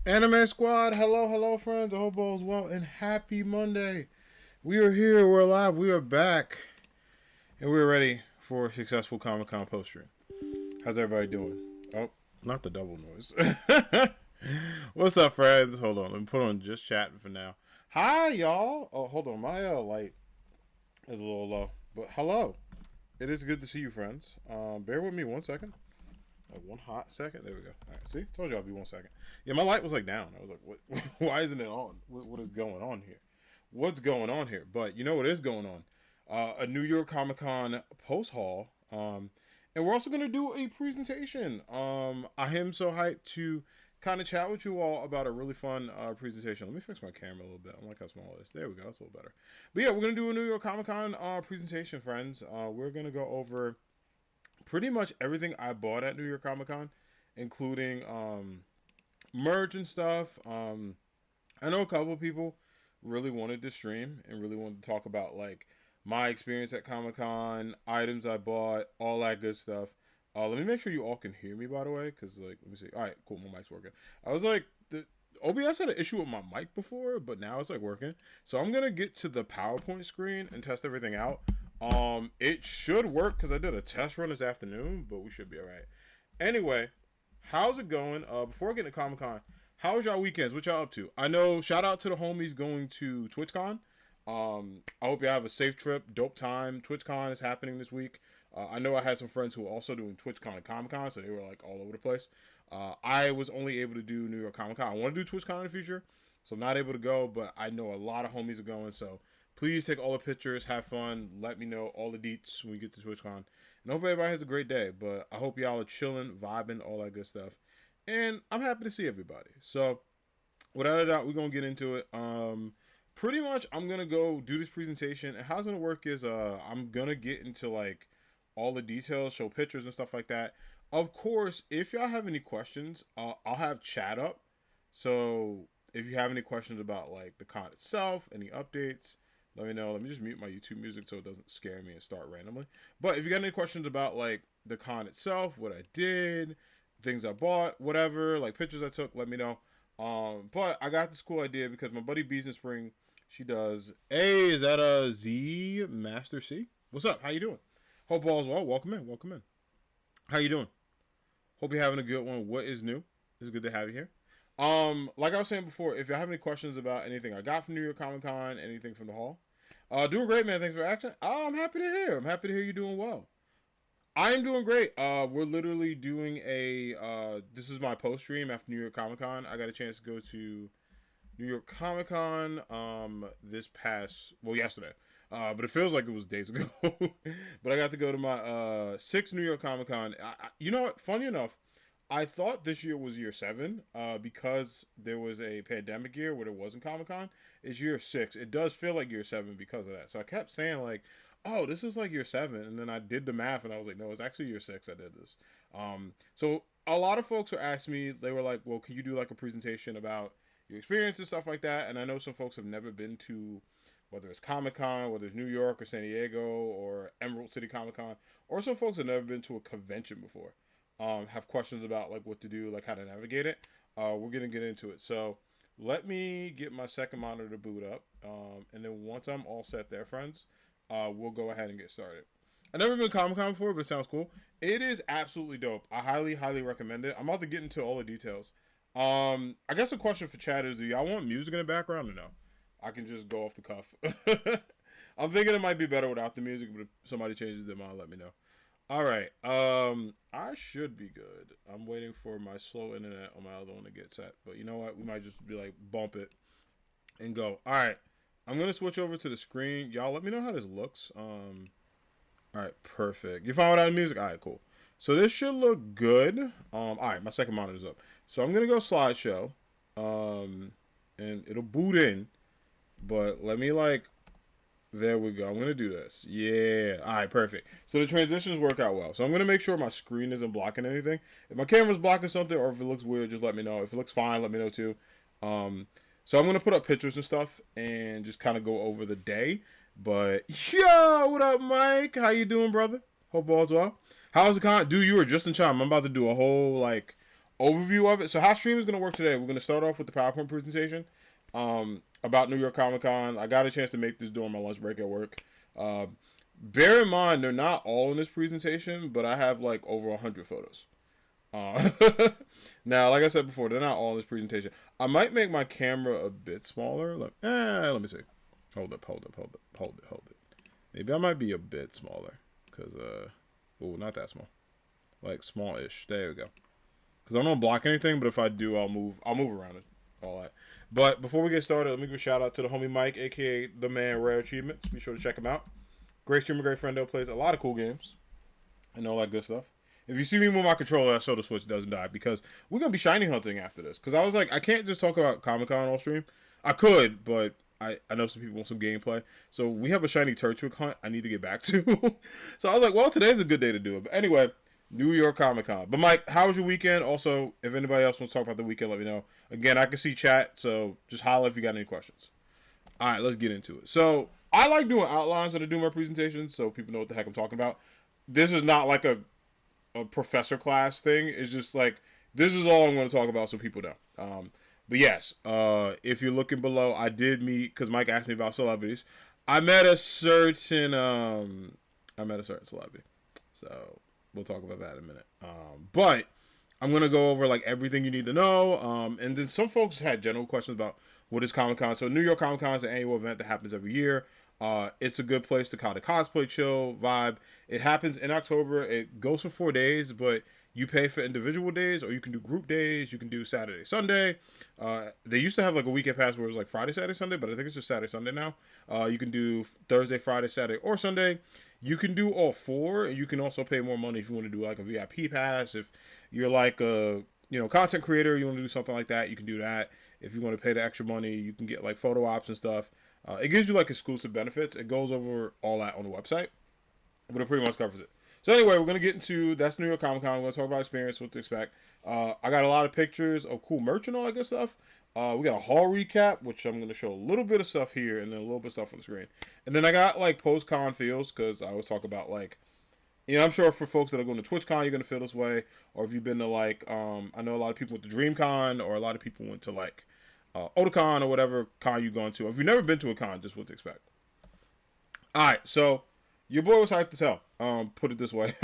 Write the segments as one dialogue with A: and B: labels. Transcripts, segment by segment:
A: Anime Squad, hello, friends. I hope all is well and happy Monday. We are here, we're alive, we are back, and we're ready for a successful Comic Con post stream. How's everybody doing? Oh, not the double noise. What's up, friends? Hold on, let me put on just chatting for now. Hi, y'all. Oh, hold on, my light is a little low, but hello. It is good to see you, friends. Bear with me 1 second. Like one hot second. There we go. All right. See, told you I'll be 1 second. Yeah, my light was like down. I was like, what? Why isn't it on? What is going on here? What's going on here? But you know what is going on? A New York Comic Con post haul. And we're also gonna do a presentation. I am so hyped to kind of chat with you all about a really fun presentation. Let me fix my camera a little bit. I like how small it is. There we go. That's a little better. But yeah, we're gonna do a New York Comic Con presentation, friends. We're gonna go over pretty much everything I bought at New York Comic Con, including merch and stuff. I know a couple of people really wanted to stream and really wanted to talk about like my experience at Comic Con, items I bought, all that good stuff. Let me make sure you all can hear me, by the way, because like let me see. All right, cool, my mic's working. I was like the OBS had an issue with my mic before, but now it's like working. So I'm gonna get to the PowerPoint screen and test everything out. It should work because I did a test run this afternoon, but we should be all right. Anyway, how's it going? Before I get into Comic Con, how was y'all weekends? What y'all up to? I know. Shout out to the homies going to TwitchCon. I hope you have a safe trip, dope time. TwitchCon is happening this week. I know I had some friends who were also doing TwitchCon and Comic Con, so they were like all over the place. I was only able to do New York Comic Con. I want to do TwitchCon in the future, so I'm not able to go, but I know a lot of homies are going, so please take all the pictures, have fun, let me know all the deets when we get to TwitchCon. And I hope everybody has a great day, but I hope y'all are chilling, vibing, all that good stuff. And I'm happy to see everybody. So, without a doubt, we're going to get into it. Pretty much, I'm going to go do this presentation. And how it's going to work is I'm going to get into like all the details, show pictures and stuff like that. Of course, if y'all have any questions, I'll have chat up. So, if you have any questions about like the con itself, any updates, let me know. Let me just mute my YouTube music so it doesn't scare me and start randomly. But if you got any questions about like the con itself, what I did, things I bought, whatever, like pictures I took, let me know. But I got this cool idea because my buddy Bees in Spring, she does. Hey, is that a Z Master C? What's up? How you doing? Hope all is well. Welcome in. Welcome in. How you doing? Hope you're having a good one. What is new? It's good to have you here. Like I was saying before, if you have any questions about anything I got from New York Comic Con, anything from the hall, doing great, man. Thanks for asking. I'm happy to hear. I'm happy to hear you're doing well. I'm doing great. We're literally doing a. This is my post stream after New York Comic Con. I got a chance to go to New York Comic Con this past yesterday. But it feels like it was days ago. But I got to go to my sixth New York Comic Con. You know what? Funny enough, I thought this year was year seven because there was a pandemic year where there wasn't Comic Con. It's year six. It does feel like year seven because of that. So I kept saying like, "Oh, this is like year seven," and then I did the math and I was like, "No, it's actually year six." I did this. So a lot of folks were asking me. They were like, "Well, can you do like a presentation about your experience and stuff like that?" And I know some folks have never been to whether it's Comic Con, whether it's New York or San Diego or Emerald City Comic Con, or some folks have never been to a convention before. Have questions about like what to do, like how to navigate it. We're gonna get into it. So let me get my second monitor to boot up, and then once I'm all set there, friends, we'll go ahead and get started. I've never been to Comic Con before, but it sounds cool. It is absolutely dope. I highly recommend it. I'm about to get into all the details. I guess a question for Chad is: do y'all want music in the background or no? I can just go off the cuff. I'm thinking it might be better without the music, but if somebody changes their mind, let me know. All right. I should be good. I'm waiting for my slow internet on my other one to get set. But you know what? We might just be like bump it and go. All right. I'm gonna switch over to the screen. Y'all, let me know how this looks. All right, perfect. You found out the music? All right, cool. So this should look good. All right, my second monitor's up. So I'm gonna go slideshow, and it'll boot in. But let me like there we go. I'm going to do this. Yeah. All right, perfect. So the transitions work out well. So I'm going to make sure my screen isn't blocking anything. If my camera's blocking something or if it looks weird, just let me know. If it looks fine, let me know too. So I'm going to put up pictures and stuff and just kind of go over the day. But, yo, what up, Mike? How you doing, brother? Hope all's well. How's the con? Dude, you were just in time. I'm about to do a whole, like, overview of it. So how stream is going to work today? We're going to start off with the PowerPoint presentation about New York Comic Con. I got a chance to make this during my lunch break at work. Bear in mind, they're not all in this presentation, but I have like over 100 photos. Now, like I said before, they're not all in this presentation. I might make my camera a bit smaller. Let me see. Hold it. Maybe I might be a bit smaller. Because, not that small. Like, small-ish. There we go. Because I don't block anything, but if I do, I'll move around it. All that. But before we get started, let me give a shout out to the homie Mike, a.k.a. The Man Rare Achievements. Be sure to check him out. Great streamer, great friend, plays a lot of cool games. And all that good stuff. If you see me move my controller, that's so the Switch doesn't die. Because we're going to be shiny hunting after this. Because I was like, I can't just talk about Comic-Con all stream. I could, but I know some people want some gameplay. So we have a shiny Turtwig hunt I need to get back to. So I was like, well, today's a good day to do it. But anyway, New York Comic-Con. But Mike, how was your weekend? Also, if anybody else wants to talk about the weekend, let me know. Again, I can see chat, so just holler if you got any questions. All right, let's get into it. So I like doing outlines when I do my presentations so people know what the heck I'm talking about. This is not like a professor class thing. It's just like, this is all I'm going to talk about so people know. But yes, if you're looking below, I did meet, because Mike asked me about celebrities. I met a certain celebrity. So we'll talk about that in a minute. But I'm going to go over like everything you need to know. And then some folks had general questions about what is Comic-Con. So New York Comic-Con is an annual event that happens every year. It's a good place to kind of cosplay, chill, vibe. It happens in October. It goes for 4 days, but you pay for individual days, or you can do group days. You can do Saturday, Sunday. They used to have like a weekend pass where it was like Friday, Saturday, Sunday, but I think it's just Saturday, Sunday now. You can do Thursday, Friday, Saturday, or Sunday. You can do all four, and you can also pay more money if you want to do like a VIP pass. If you're like a content creator, you want to do something like that, you can do that. If you want to pay the extra money, you can get like photo ops and stuff. It gives you like exclusive benefits. It goes over all that on the website, but it pretty much covers it. So anyway, we're going to get into, that's New York Comic Con. We're going to talk about experience, what to expect. I got a lot of pictures of cool merch and all that good stuff. We got a haul recap, which I'm going to show a little bit of stuff here and then a little bit of stuff on the screen. And then I got like post-con feels, because I always talk about like, I'm sure for folks that are going to TwitchCon, you're going to feel this way. Or if you've been to like, I know a lot of people went to DreamCon, or a lot of people went to like Otakon or whatever con you've gone to. If you've never been to a con, just what to expect. Alright, so your boy was hyped as hell. Put it this way.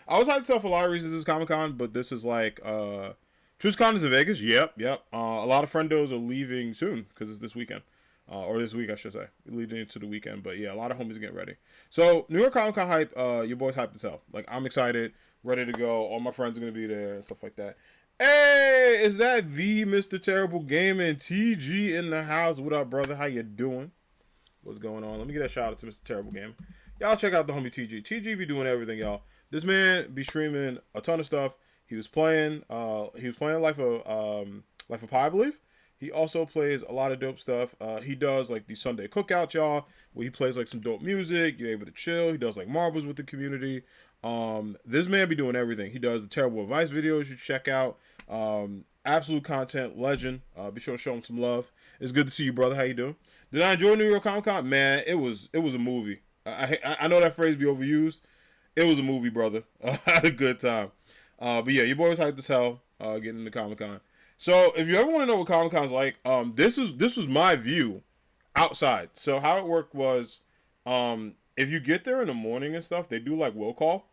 A: I was hyped as hell for a lot of reasons this Comic-Con, but this is like, TwitchCon is in Vegas. Yep. A lot of friendos are leaving soon, because it's this weekend. Or this week, I should say. Leading into the weekend. But yeah, a lot of homies are getting ready. So, New York Comic Con hype, your boy's hyped as hell. Like, I'm excited, ready to go. All my friends are going to be there and stuff like that. Hey, is that the Mr. Terrible Gaming TG in the house? What up, brother? How you doing? What's going on? Let me get a shout out to Mr. Terrible Gaming. Y'all check out the homie TG. TG be doing everything, y'all. This man be streaming a ton of stuff. He was playing Life of Pi, I believe. He also plays a lot of dope stuff. He does like the Sunday cookout, y'all, where he plays like some dope music. You're able to chill. He does like marbles with the community. This man be doing everything. He does the terrible advice videos you should check out. Absolute content legend. Be sure to show him some love. It's good to see you, brother. How you doing? Did I enjoy New York Comic Con? Man, it was a movie. I know that phrase be overused. It was a movie, brother. I had a good time. But yeah, your boy was hyped as hell getting into Comic Con. So if you ever want to know what Comic Con's like, this was my view outside. So how it worked was, if you get there in the morning and stuff, they do like will call.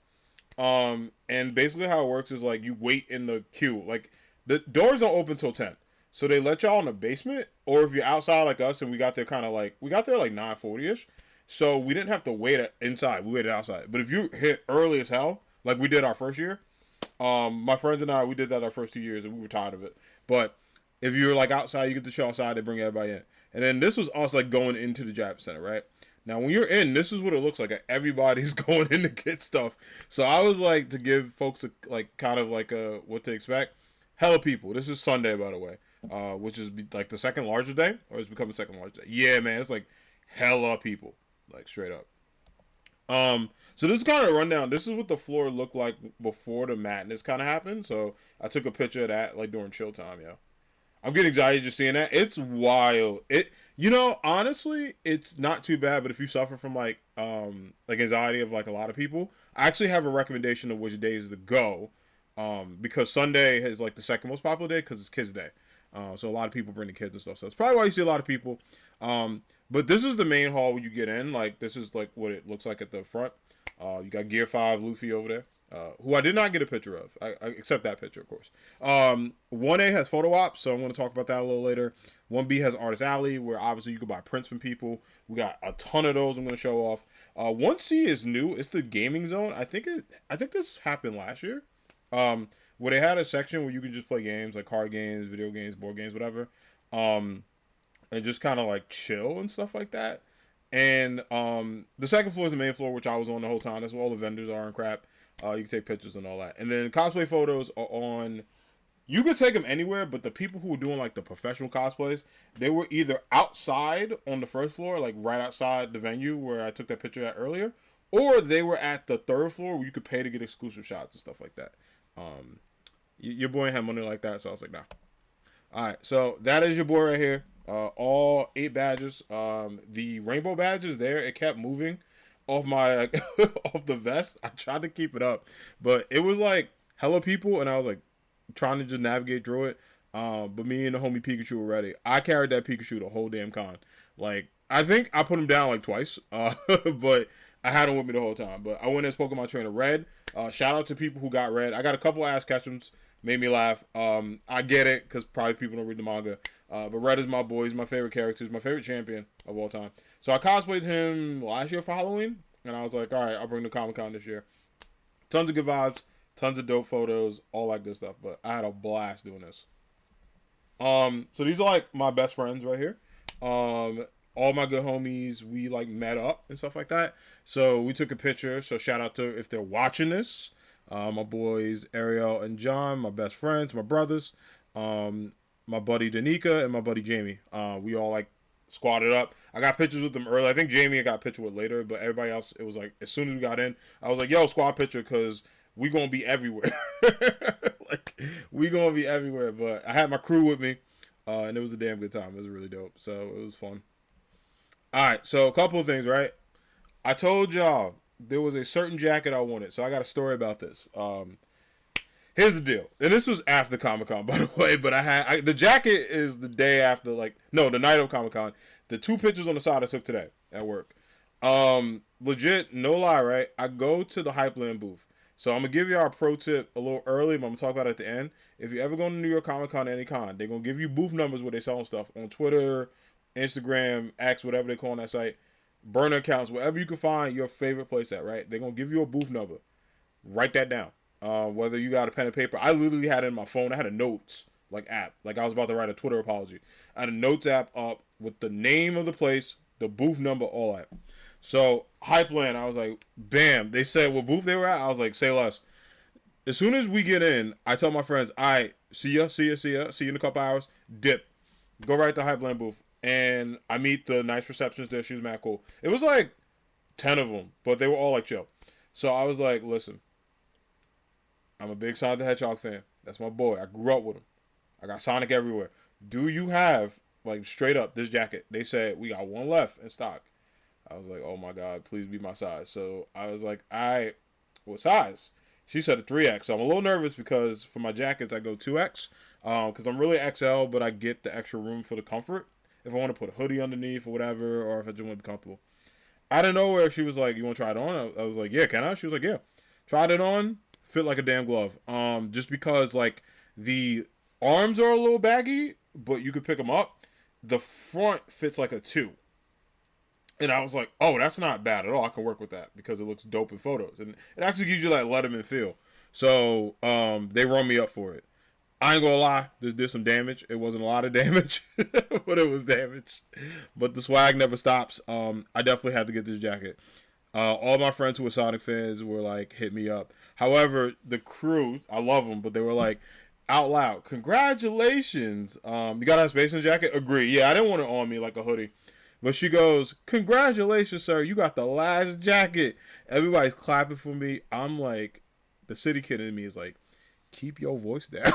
A: And basically how it works is like you wait in the queue. Like the doors don't open till 10. So they let y'all in the basement, or if you're outside like us, and we got there like 9:40ish. So we didn't have to wait inside. We waited outside. But if you hit early as hell, like we did our first year, my friends and I, we did that our first 2 years, and we were tired of it. But if you're like outside, you get to chill outside, they bring everybody in. And then this was us like going into the Javits Center, right? Now when you're in, this is what it looks like. Everybody's going in to get stuff. So I was like, to give folks like kind of like what to expect. Hella people. This is Sunday, by the way, which is like the second largest day, or it's become the second largest day. Yeah, man, it's like hella people, like straight up. So this is kind of a rundown. This is what the floor looked like before the madness kind of happened. So I took a picture of that like during chill time, yo. I'm getting anxiety just seeing that. It's wild. Honestly, it's not too bad. But if you suffer from like anxiety of like a lot of people, I actually have a recommendation of which days to go. Because Sunday is like the second most popular day because it's Kids Day. So a lot of people bring the kids and stuff. So it's probably why you see a lot of people. But this is the main hall when you get in. Like, this is like what it looks like at the front. You got Gear 5 Luffy over there, who I did not get a picture of, except that picture, of course. 1A has photo ops, so I'm going to talk about that a little later. 1B has Artist Alley, where obviously you can buy prints from people. We got a ton of those I'm going to show off. 1C is new. It's the gaming zone. I think this happened last year. Where they had a section where you could just play games, like card games, video games, board games, whatever. And just kind of like chill and stuff like that. And the second floor is the main floor, which I was on the whole time. That's where all the vendors are and crap. You can take pictures and all that. And then cosplay photos are on. You could take them anywhere, but the people who were doing like the professional cosplays, they were either outside on the first floor, like right outside the venue where I took that picture at earlier, or they were at the third floor where you could pay to get exclusive shots and stuff like that. Your boy had money like that, so I was like, nah. All right, so that is your boy right here. All 8 badges. The rainbow badges there, it kept moving off my off the vest. I tried to keep it up, but it was like hella people, and I was like trying to just navigate through it. But me and the homie Pikachu were ready. I carried that Pikachu the whole damn con. Like, I think I put him down like twice, but I had him with me the whole time. But I went as Pokemon Trainer Red. Shout out to people who got Red. I got a couple ass catchums. Made me laugh. I get it, because probably people don't read the manga. But Red is my boy. He's my favorite character. He's my favorite champion of all time. So I cosplayed him last year for Halloween. And I was like, all right, I'll bring the Comic-Con this year. Tons of good vibes. Tons of dope photos. All that good stuff. But I had a blast doing this. So these are like my best friends right here. All my good homies, we like met up and stuff like that. So we took a picture. So shout out to, if they're watching this, my boys Ariel and John, my best friends, my brothers, my buddy Danica and my buddy Jamie. We all like squatted up. I got pictures with them early. I think Jamie I got a picture with later, but everybody else, it was like as soon as we got in, I was like, yo, squad picture, because we gonna be everywhere. Like, we gonna be everywhere. But I had my crew with me, and it was a damn good time. It was really dope. So it was fun. All right, so a couple of things, right? I told y'all there was a certain jacket I wanted, so I got a story about this. Here's the deal, and this was after Comic-Con, by the way, but the jacket is the day after, the night of Comic-Con. The 2 pictures on the side I took today at work. Legit, no lie, right? I go to the Hypeland booth. So I'm going to give y'all a pro tip a little early, but I'm going to talk about it at the end. If you ever go to New York Comic Con, any con, they're going to give you booth numbers where they selling stuff on Twitter, Instagram, X, whatever they call on that site, burner accounts, wherever you can find your favorite place at, right? They're going to give you a booth number. Write that down. Whether you got a pen and paper. I literally had it in my phone. I had a notes app. Like, I was about to write a Twitter apology. I had a notes app up with the name of the place, the booth number, all that. So Hypeland, I was like, bam. They said what booth they were at. I was like, say less. As soon as we get in, I tell my friends, all right, see you in a couple hours. Dip. Go right to Hypeland booth. And I meet the nice receptionist there. She was mad cool. It was like 10 of them, but they were all like chill. So I was like, listen, I'm a big Sonic the Hedgehog fan. That's my boy. I grew up with him. I got Sonic everywhere. Do you have, like, straight up, this jacket? They said, we got one left in stock. I was like, oh my God, please be my size. So I was like, all right, what size? She said a 3X. So I'm a little nervous because for my jackets, I go 2X. Because I'm really XL, but I get the extra room for the comfort. If I want to put a hoodie underneath or whatever, or if I just want to be comfortable. Out of nowhere, she was like, you want to try it on? I was like, yeah, can I? She was like, yeah. Tried it on. Fit like a damn glove. Just because, like, the arms are a little baggy, but you could pick them up. The front fits like a 2. And I was like, oh, that's not bad at all. I can work with that because it looks dope in photos. And it actually gives you that Letterman feel. So they run me up for it. I ain't gonna lie, there's some damage. It wasn't a lot of damage, but it was damage. But the swag never stops. I definitely had to get this jacket. All my friends who were Sonic fans were like, hit me up. However, the crew, I love them, but they were like, out loud, congratulations. You got a Space Invaders jacket? Agree. Yeah, I didn't want it on me like a hoodie. But she goes, congratulations, sir. You got the last jacket. Everybody's clapping for me. I'm like, the city kid in me is like, keep your voice down.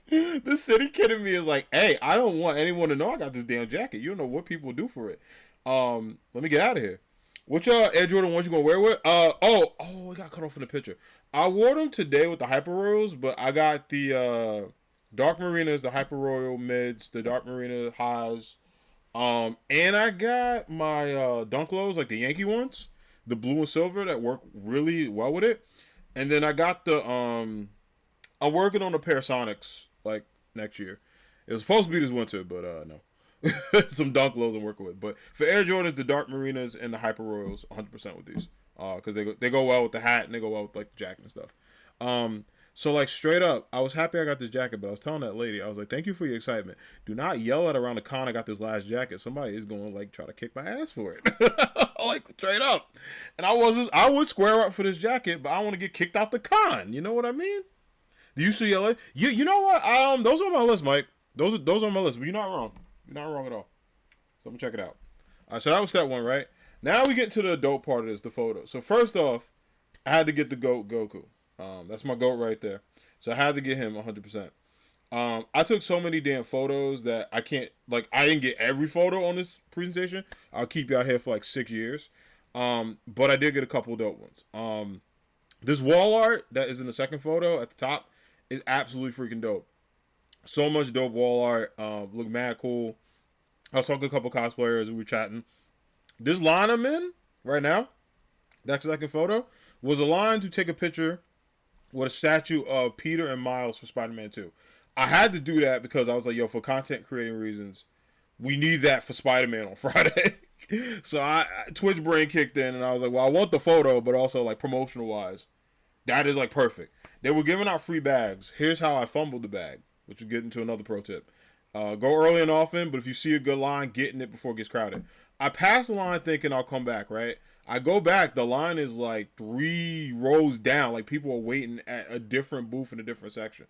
A: The city kid in me is like, hey, I don't want anyone to know I got this damn jacket. You don't know what people do for it. Let me get out of here. Which Air Jordan ones you gonna wear with? It got cut off in the picture. I wore them today with the Hyper Royals, but I got the Dark Marinas, the Hyper Royal mids, the Dark Marina highs, and I got my Dunk Lows, like the Yankee ones, the blue and silver that work really well with it. And then I got the I'm working on a pair of Sonics like next year. It was supposed to be this winter, but no. Some Dunk Lows I'm working with. But for Air Jordans, the Dark Marinas and the Hyper Royals, 100% with these. Because they go well with the hat and they go well with like the jacket and stuff. So like straight up, I was happy I got this jacket, but I was telling that lady, I was like, thank you for your excitement. Do not yell at around the con I got this last jacket. Somebody is going to like try to kick my ass for it. Like straight up. And I would square up for this jacket, but I want to get kicked out the con. You know what I mean? The UCLA. You know what? Those are on my list, Mike. Those are on my list, but you're not wrong. You're not wrong at all. So I'm gonna check it out. All right, so that was step one, right? Now we get to the dope part of this, the photo. So first off, I had to get the GOAT Goku. That's my GOAT right there. So I had to get him 100%. I took so many damn photos that I can't, like, I didn't get every photo on this presentation. I'll keep y'all here for like 6 years. But I did get a couple dope ones. This wall art that is in the second photo at the top is absolutely freaking dope. So much dope wall art. Look mad cool. I was talking to a couple cosplayers and we were chatting. This line I'm in right now, that second photo, was a line to take a picture with a statue of Peter and Miles for Spider-Man 2. I had to do that because I was like, yo, for content creating reasons, we need that for Spider-Man on Friday. So Twitch brain kicked in and I was like, well, I want the photo, but also like promotional wise, that is like perfect. They were giving out free bags. Here's how I fumbled the bag, which will get into another pro tip. Go early and often, but if you see a good line, get in it before it gets crowded. I pass the line thinking I'll come back, right? I go back, the line is like 3 rows down. Like people are waiting at a different booth in a different section.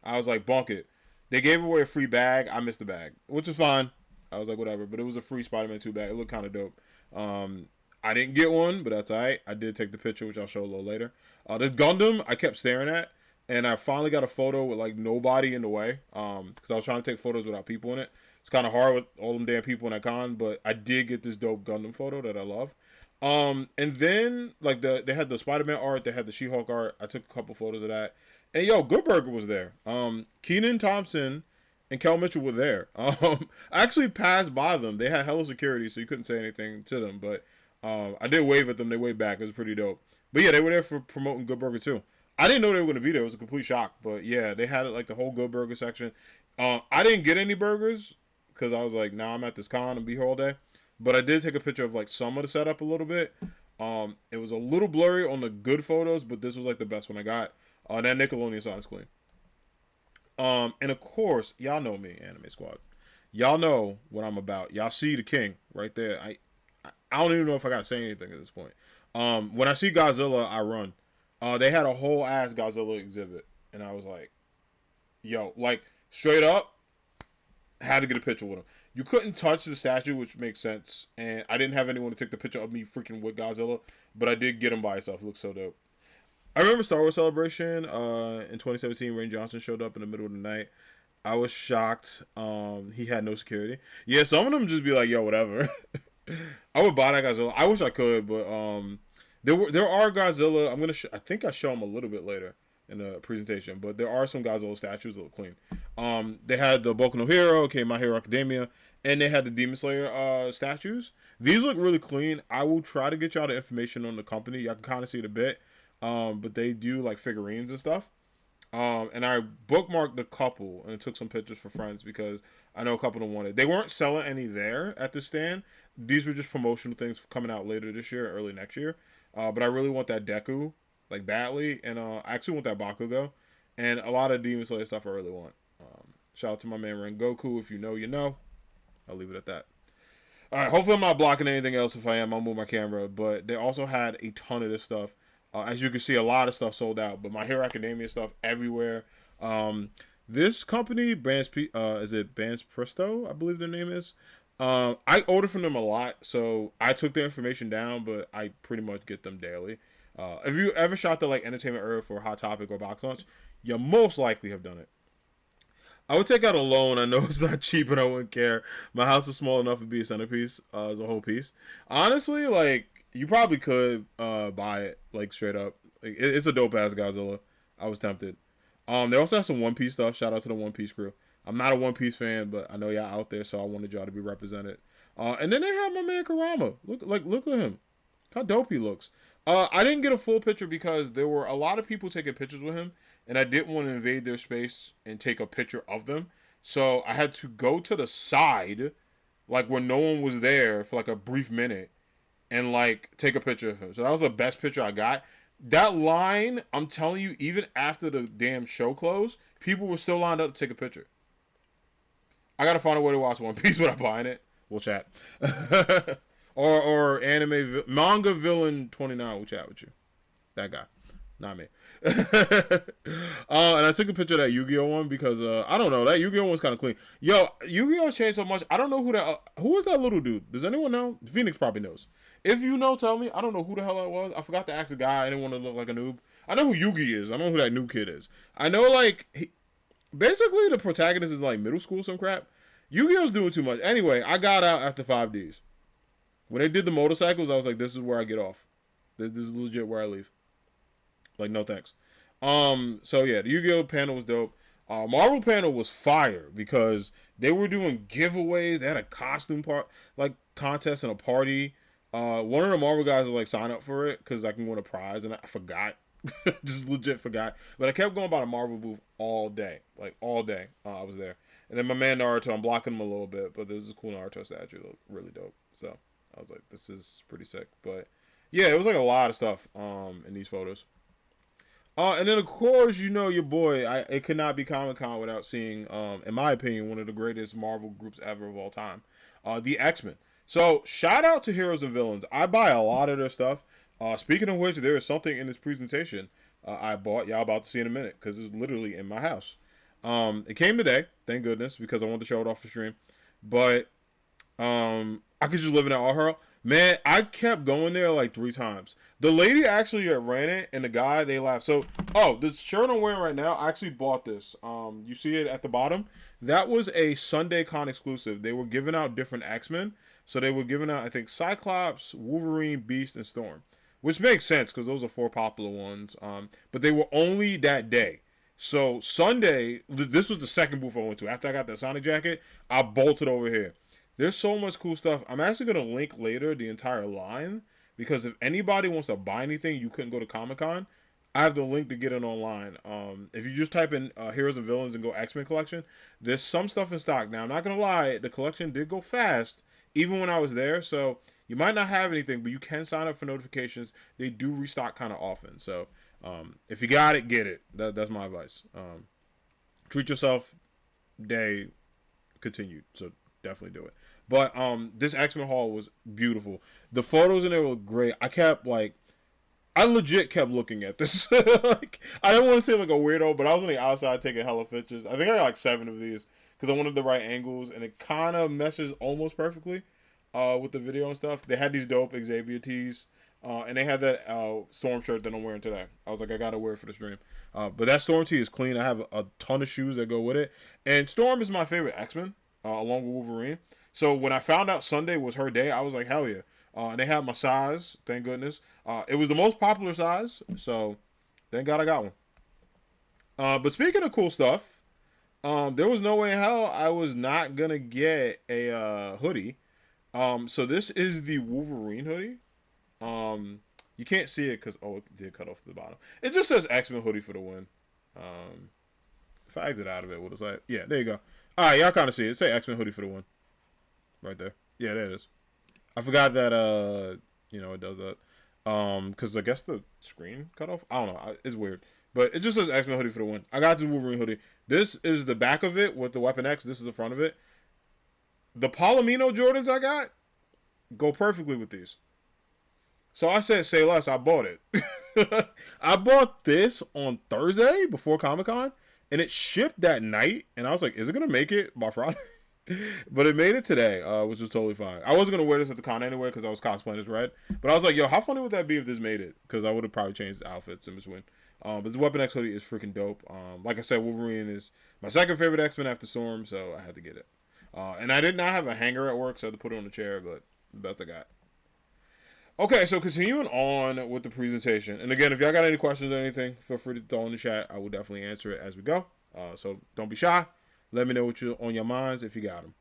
A: I was like, bunk it. They gave away a free bag. I missed the bag, which is fine. I was like, whatever. But it was a free Spider-Man 2 bag. It looked kind of dope. I didn't get one, but that's all right. I did take the picture, which I'll show a little later. The Gundam, I kept staring at. And I finally got a photo with like nobody in the way. Because I was trying to take photos without people in it. It's kind of hard with all them damn people in that con. But I did get this dope Gundam photo that I love. And then like they had the Spider-Man art. They had the She-Hulk art. I took a couple photos of that. And yo, Good Burger was there. Kenan Thompson and Kel Mitchell were there. I actually passed by them. They had hella security, so you couldn't say anything to them. But I did wave at them. They waved back. It was pretty dope. But yeah, they were there for promoting Good Burger too. I didn't know they were going to be there. It was a complete shock. But yeah, they had like the whole Good Burger section. I didn't get any burgers because I was like, nah, I'm at this con and be here all day. But I did take a picture of like some of the setup a little bit. It was a little blurry on the good photos, but this was like the best one I got. That Nickelodeon side is clean. And of course, y'all know me, Anime Squad. Y'all know what I'm about. Y'all see the king right there. I don't even know if I got to say anything at this point. When I see Godzilla, I run. They had a whole ass Godzilla exhibit, and I was like, yo, like straight up, had to get a picture with him. You couldn't touch the statue, which makes sense, and I didn't have anyone to take the picture of me freaking with Godzilla, but I did get him by himself. It looks so dope. I remember Star Wars Celebration in 2017. Rian Johnson showed up in the middle of the night. I was shocked. He had no security. Yeah, some of them just be like, yo, whatever. I would buy that Godzilla. I wish I could, but there are Godzilla. I think I show them a little bit later in the presentation, but there are some Godzilla statues that look clean. They had the Boku no Hero, okay, My Hero Academia, and they had the Demon Slayer statues. These look really clean. I will try to get y'all the information on the company. Y'all can kind of see it a bit. But they do like figurines and stuff. And I bookmarked a couple and took some pictures for friends because I know a couple of them wanted. They weren't selling any there at the stand. These were just promotional things coming out later this year, early next year. But I really want that Deku, like badly, and I actually want that Bakugo, and a lot of Demon Slayer stuff I really want. Shout out to my man Rengoku. If you know, you know. I'll leave it at that. All right. Hopefully I'm not blocking anything else. If I am, I'll move my camera. But they also had a ton of this stuff. As you can see, a lot of stuff sold out. But My Hero Academia stuff everywhere. This company, is it Bands Presto? I believe their name is. I order from them a lot, so I took their information down, but I pretty much get them daily. If you ever shot the like Entertainment Earth or Hot Topic or Box Lunch, you most likely have done it. I would take out a loan. I know it's not cheap, and I wouldn't care. My house is small enough to be a centerpiece as a whole piece. Honestly, like You probably could buy it like straight up. Like, it's a dope ass Godzilla. I was tempted. They also have some One Piece stuff. Shout out to the One Piece crew. I'm not a One Piece fan, but I know y'all out there, so I wanted y'all to be represented. And then they have my man Kurama. Look at him. How dope he looks. I didn't get a full picture because there were a lot of people taking pictures with him, and I didn't want to invade their space and take a picture of them. So I had to go to the side, like when no one was there for like a brief minute, and like take a picture of him. So that was the best picture I got. That line, I'm telling you, even after the damn show closed, people were still lined up to take a picture. I gotta find a way to watch One Piece without buying it. We'll chat. or manga villain 29 will chat with you. That guy, not me. And I took a picture of that Yu-Gi-Oh one because I don't know, that Yu-Gi-Oh one's kind of clean. Yo, Yu-Gi-Oh changed so much. I don't know who was that little dude. Does anyone know? Phoenix probably knows. If you know, tell me. I don't know who the hell that was. I forgot to ask the guy. I didn't want to look like a noob. I know who Yugi is. I know who that new kid is. I know like basically the protagonist is like middle school some crap. Yu-Gi-Oh's doing too much. Anyway, I got out after 5 days. When they did the motorcycles, I was like, this is where I get off. This is legit where I leave. Like, no thanks. So yeah, the Yu-Gi-Oh panel was dope. Marvel panel was fire because they were doing giveaways. They had a costume contest and a party. One of the Marvel guys was like, sign up for it because I can win a prize, and I forgot. Just legit forgot. But I kept going by the Marvel booth all day. Like, all day. I was there. And then my man Naruto, I'm blocking him a little bit, but there's a cool Naruto statue. It looked really dope. So I was like, this is pretty sick. But yeah, it was like a lot of stuff in these photos. And then of course, you know your boy. It could not be Comic-Con without seeing, in my opinion, one of the greatest Marvel groups ever of all time, the X-Men. So shout out to Heroes and Villains. I buy a lot of their stuff. Speaking of which, there is something in this presentation I bought. Y'all about to see in a minute because it's literally in my house. It came today, thank goodness, because I wanted to show it off the stream. But I could just live in that All-Hurl. Man, I kept going there like 3 times. The lady actually ran it, and the guy, they laughed. So, the shirt I'm wearing right now, I actually bought this. You see it at the bottom? That was a Sunday Con exclusive. They were giving out different X-Men. So they were giving out, I think, Cyclops, Wolverine, Beast, and Storm. Which makes sense, because those are 4 popular ones. But they were only that day. So Sunday, this was the second booth I went to. After I got that Sonic jacket, I bolted over here. There's so much cool stuff. I'm actually going to link later the entire line. Because if anybody wants to buy anything, you couldn't go to Comic-Con, I have the link to get it online. If you just type in Heroes and Villains and go X-Men Collection, there's some stuff in stock. Now, I'm not going to lie, the collection did go fast, even when I was there. So you might not have anything, but you can sign up for notifications. They do restock kind of often. So if you got it, get it. That's my advice. Treat yourself. Day continued. So definitely do it. But this X-Men haul was beautiful. The photos in there were great. I legit kept looking at this. Like, I didn't want to seem like a weirdo, but I was on the outside taking hella pictures. I think I got like 7 of these because I wanted the right angles, and it kind of meshes almost perfectly with the video and stuff. They had these dope Xavier tees, and they had that Storm shirt that I'm wearing today. I was like, I gotta wear it for the stream. But that Storm tee is clean. I have a ton of shoes that go with it, and Storm is my favorite X-Men, along with Wolverine. So when I found out Sunday was her day, I was like, hell yeah. And they had my size, thank goodness. It was the most popular size, so thank God I got one. But speaking of cool stuff, there was no way in hell I was not going to get a hoodie. So this is the Wolverine hoodie. You can't see it because, it did cut off the bottom. It just says X-Men hoodie for the win. If I exit out of it, what is that? Yeah, there you go. All right, y'all kind of see it. It say X-Men hoodie for the win. Right there. Yeah, there it is. I forgot that, it does that. Because I guess the screen cut off. I don't know. It's weird. But it just says X-Men hoodie for the win. I got the Wolverine hoodie. This is the back of it with the Weapon X. This is the front of it. The Palomino Jordans I got go perfectly with these. So I said, say less. I bought it. I bought this on Thursday before Comic-Con. And it shipped that night. And I was like, is it going to make it by Friday? But it made it today, which was totally fine. I wasn't going to wear this at the con anyway because I was cosplaying as Red. But I was like, yo, how funny would that be if this made it? Because I would have probably changed the outfits in between. But the Weapon X hoodie is freaking dope. Like I said, Wolverine is my second favorite X-Men after Storm, so I had to get it. And I did not have a hanger at work, so I had to put it on the chair, but the best I got. Okay, so continuing on with the presentation, and again, if y'all got any questions or anything, feel free to throw in the chat. I will definitely answer it as we go. So don't be shy. Let me know what you on your minds if you got them.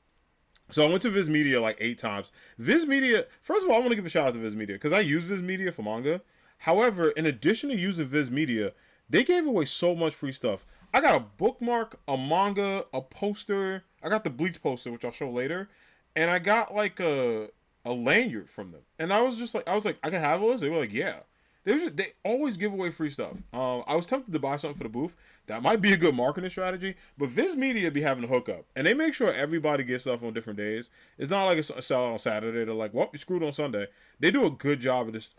A: So I went to Viz Media like 8 times. Viz Media, first of all, I want to give a shout out to Viz Media because I use Viz Media for manga. However, in addition to using Viz Media, they gave away so much free stuff. I got a bookmark, a manga, a poster. I got the Bleach poster, which I'll show later, and I got like a lanyard from them. And I was just like, I can have this. They were like, yeah. They always give away free stuff. I was tempted to buy something for the booth. That might be a good marketing strategy. But Viz Media be having a hookup, and they make sure everybody gets stuff on different days. It's not like a sell on Saturday. They're like, well, you screwed on Sunday. They do a good job of this,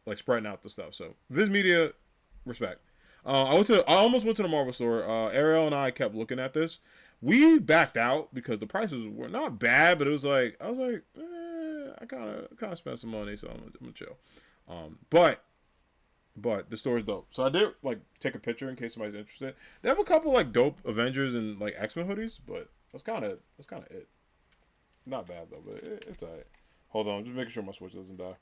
A: like spreading out the stuff. So Viz Media, respect. I almost went to the Marvel store. Ariel and I kept looking at this. We backed out because the prices were not bad, but it was like I was like, I kind of spent some money, so I'm gonna chill. But the store's dope. So I did like take a picture in case somebody's interested. They have a couple like dope Avengers and like X-Men hoodies, but that's kind of it. Not bad though, but it's alright. Hold on, just making sure my Switch doesn't die.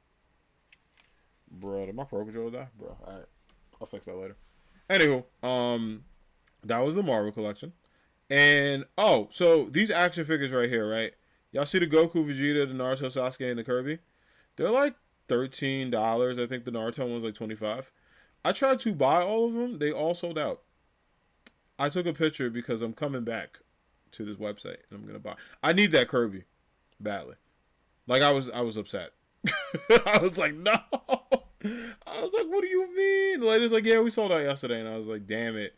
A: Bro, did my Pro Controller die? Bro, alright. I'll fix that later. Anywho, that was the Marvel collection. And oh, so these action figures right here, right? Y'all see the Goku, Vegeta, the Naruto, Sasuke, and the Kirby? They're like $13. I think the Naruto one's like 25. I tried to buy all of them. They all sold out. I took a picture because I'm coming back to this website and I'm gonna buy. I need that Kirby badly. Like I was upset. I was like, no. I was like, what do you mean? The lady's like, yeah, we sold out yesterday, and I was like, damn it.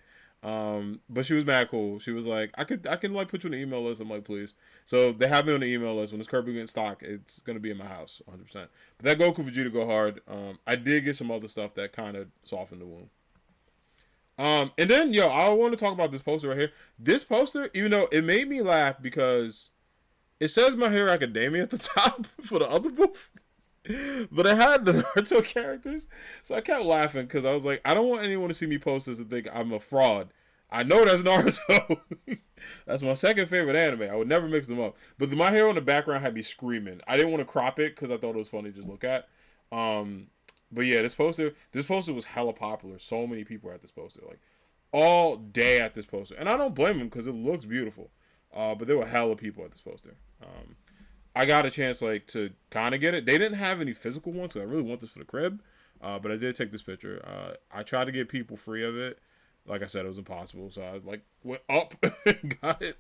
A: But she was mad cool. She was like, I can like put you on the email list. I'm like, please. So they have me on the email list. When this Kirby gets in stock, it's gonna be in my house, 100%. But that Goku Vegeta go hard. I did get some other stuff that kind of softened the wound. And then I want to talk about this poster right here. This poster, even though it made me laugh because it says My Hero Academia at the top for the other booth. But I had the Naruto characters, so I kept laughing because I was like, I don't want anyone to see me post this and think I'm a fraud. I know that's Naruto. That's my second favorite anime. I would never mix them up. But My Hero in the background had me screaming. I didn't want to crop it because I thought it was funny to just look at. But yeah, this poster was hella popular. So many people were at this poster, like all day at this poster, and I don't blame them because it looks beautiful. But there were hella people at this poster. I got a chance like to kind of get it. They didn't have any physical ones, so I really want this for the crib. But I did take this picture. I tried to get people free of it. Like I said, it was impossible, so I like went up and got it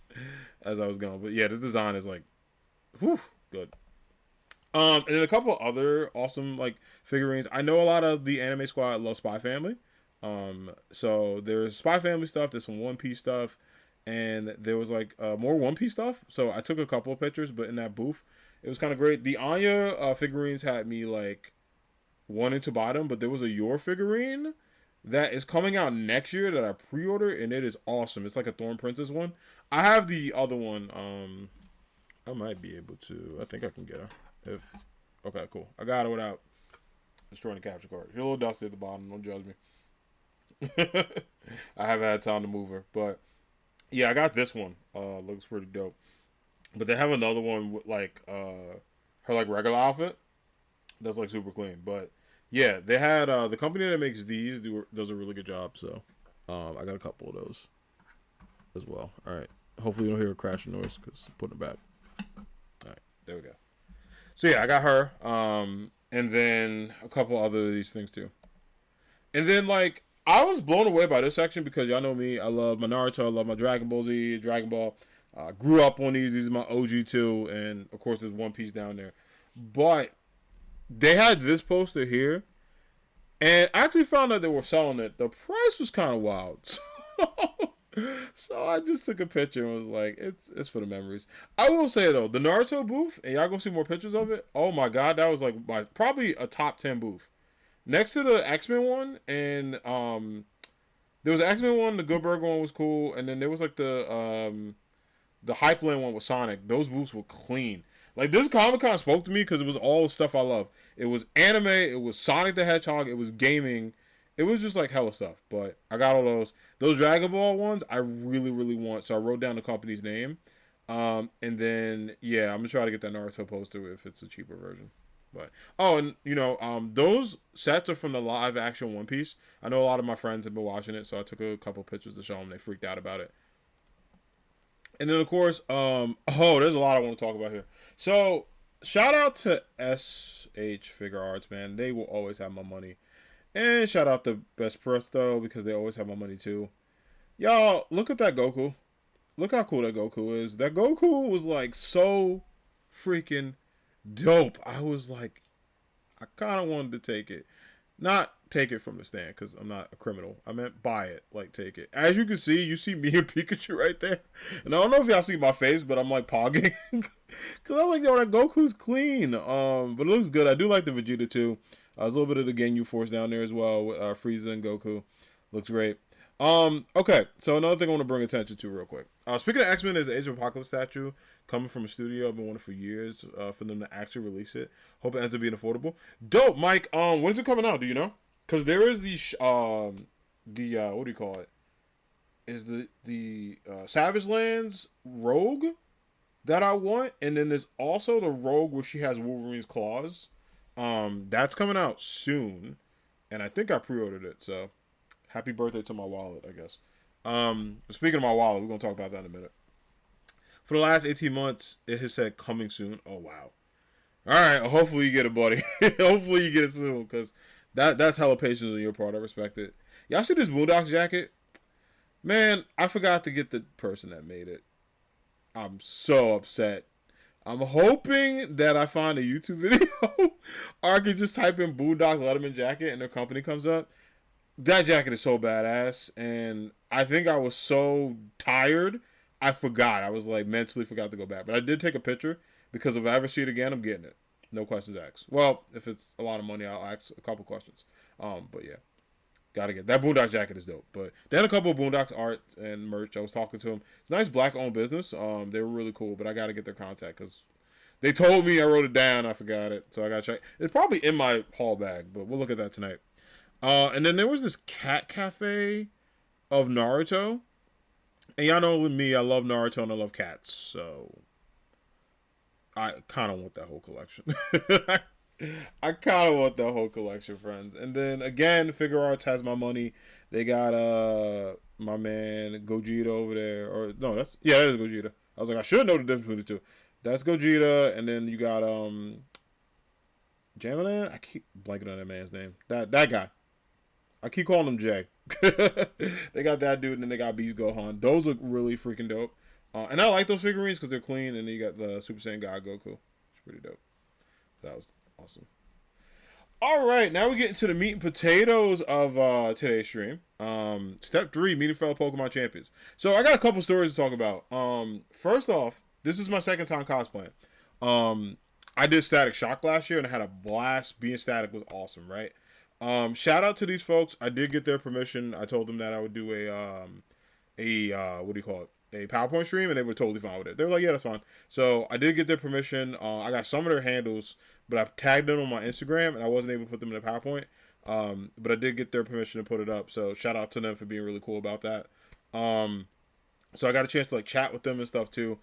A: as I was going. But yeah, this design is like, whew, good. And then a couple other awesome like figurines. I know a lot of the Anime Squad love Spy Family. So there's Spy Family stuff. There's some One Piece stuff. And there was like more One Piece stuff. So I took a couple of pictures, but in that booth, it was kind of great. The Anya figurines had me like wanting to buy them, but there was a Yor figurine that is coming out next year that I pre-ordered, and it is awesome. It's like a Thorn Princess one. I have the other one. I might be able to. I think I can get her. If okay, cool. I got her without destroying the capture card. She's a little dusty at the bottom. Don't judge me. I haven't had time to move her, but. Yeah, I got this one. Looks pretty dope. But they have another one with like her like regular outfit. That's like super clean. But yeah, they had the company that makes these does a really good job. So I got a couple of those as well. All right. Hopefully you don't hear a crashing noise because I'm putting it back. All right, there we go. So yeah, I got her. And then a couple other of these things too. And then like. I was blown away by this section because y'all know me. I love my Naruto. I love my Dragon Ball Z, Dragon Ball. Grew up on these. These are my OG too. And, of course, there's One Piece down there. But they had this poster here. And I actually found out they were selling it. The price was kind of wild. So I just took a picture and was like, it's for the memories. I will say, though, the Naruto booth, and y'all go see more pictures of it. Oh, my God. That was like probably a top 10 booth. Next to the X-Men one, and there was an X-Men one, the Good Burger one was cool, and then there was like the Hypeland one with Sonic. Those booths were clean. Like this Comic-Con spoke to me because it was all the stuff I love. It was anime, it was Sonic the Hedgehog, it was gaming. It was just like hella stuff. But I got all those. Those Dragon Ball ones I really, really want. So I wrote down the company's name. And then yeah, I'm gonna try to get that Naruto poster if it's a cheaper version. But and those sets are from the live action One Piece. I know a lot of my friends have been watching it, so I took a couple pictures to show them. They freaked out about it. And then of course, there's a lot I want to talk about here. So shout out to SH Figure Arts, man. They will always have my money. And shout out to Best Presto because they always have my money too. Y'all, look at that Goku. Look how cool that Goku is. That Goku was like so freaking dope. I was like, I kind of wanted to take it. Not take it from the stand because I'm not a criminal. I meant buy it, like take it. As you see me and Pikachu right there. And I don't know if y'all see my face, but I'm like pogging. Because I'm like, yo, that Goku's clean. But it looks good. I do like the Vegeta too. There's a little bit of the Ginyu Force down there as well with Frieza and Goku. Looks great. Okay, so another thing I want to bring attention to real quick. Speaking of X-Men, there's the Age of Apocalypse statue coming from a studio. I've been wanting for years for them to actually release it. Hope it ends up being affordable. Dope, Mike. When's it coming out? Do you know? Because there is the what do you call it? Is the Savage Lands Rogue that I want, and then there's also the Rogue where she has Wolverine's claws. That's coming out soon, and I think I pre-ordered it. So, happy birthday to my wallet, I guess. Speaking of my wallet, we're gonna talk about that in a minute. For the last 18 months, it has said coming soon. Oh wow! All right, hopefully you get it, buddy. Hopefully you get it soon, because that's hella patience on your part. I respect it. Y'all see this Boondocks jacket? Man, I forgot to get the person that made it. I'm so upset. I'm hoping that I find a YouTube video, or I can just type in Boondocks Letterman jacket and their company comes up. That jacket is so badass, and I think I was so tired, I forgot. I was like mentally forgot to go back, but I did take a picture because if I ever see it again, I'm getting it. No questions asked. Well, if it's a lot of money, I'll ask a couple questions. But yeah, gotta get that Boondocks jacket is dope. But they had a couple of Boondocks art and merch. I was talking to them. It's a nice black-owned business. They were really cool, but I gotta get their contact because they told me, I wrote it down, I forgot it, so I gotta check. It's probably in my haul bag, but we'll look at that tonight. And then there was this cat cafe of Naruto. And y'all know me, I love Naruto and I love cats. So I kind of want that whole collection. I kind of want that whole collection, friends. And then again, Figure Arts has my money. They got my man Gogeta over there. Or no, that is Gogeta. I was like, I should know the difference between the two. That's Gogeta, and then you got Jamalan. I keep blanking on that man's name. That guy. I keep calling him Jay. They got that dude, and then they got Beast Gohan. Those look really freaking dope. And I like those figurines because they're clean, and then you got the Super Saiyan God Goku. It's pretty dope. That was awesome. All right, now we get into the meat and potatoes of today's stream. Step 3, meeting fellow Pokemon champions. So I got a couple stories to talk about. First off, this is my second time cosplaying. I did Static Shock last year, and I had a blast. Being Static was awesome, right? Shout out to these folks. I did get their permission. I told them that I would do a what do you call it? A PowerPoint stream, and they were totally fine with it. They were like, yeah, that's fine. So I did get their permission. I got some of their handles, but I tagged them on my Instagram, and I wasn't able to put them in a PowerPoint. But I did get their permission to put it up. So shout out to them for being really cool about that. So I got a chance to like chat with them and stuff too.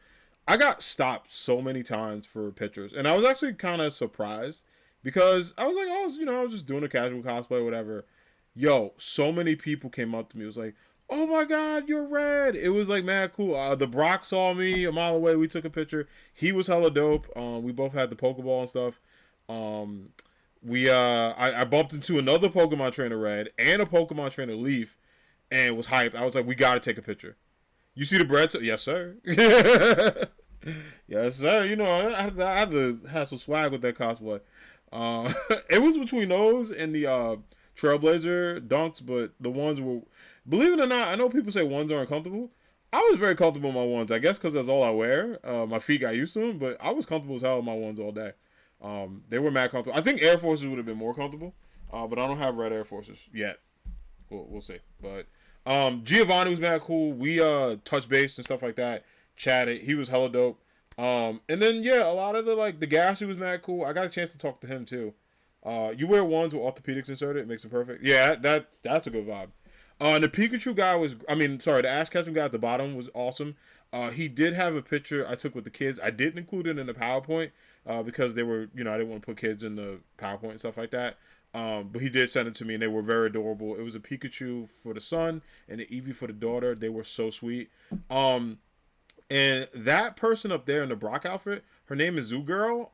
A: I got stopped so many times for pictures, and I was actually kind of surprised because I was like, I was just doing a casual cosplay, or whatever. Yo, so many people came up to me. It was like, oh my God, you're red. It was like mad cool. The Brock saw me a mile away. We took a picture. He was hella dope. We both had the Pokeball and stuff. I bumped into another Pokemon trainer Red and a Pokemon trainer Leaf, and was hyped. I was like, we gotta take a picture. You see the bread? Yes, sir. Yes, sir. You know, I had to have some swag with that cosplay. It was between those and the Trailblazer dunks, but the ones were, believe it or not, I know people say ones are uncomfortable. I was very comfortable in my ones, I guess because that's all I wear. My feet got used to them, but I was comfortable as hell in my ones all day. They were mad comfortable. I think Air Forces would have been more comfortable, but I don't have red Air Forces yet. We'll see. But Giovanni was mad cool. We touched base and stuff like that. Chatted. He was hella dope. And then yeah, a lot of the Gassy was mad cool. I got a chance to talk to him too. You wear ones with orthopedics inserted, it makes them perfect. Yeah, that's a good vibe. The Pikachu guy the Ash Ketchum guy at the bottom was awesome. He did have a picture I took with the kids. I didn't include it in the PowerPoint, because they were, I didn't want to put kids in the PowerPoint and stuff like that. But he did send it to me, and they were very adorable. It was a Pikachu for the son and an Eevee for the daughter. They were so sweet. And that person up there in the Brock outfit, her name is Zoo Girl.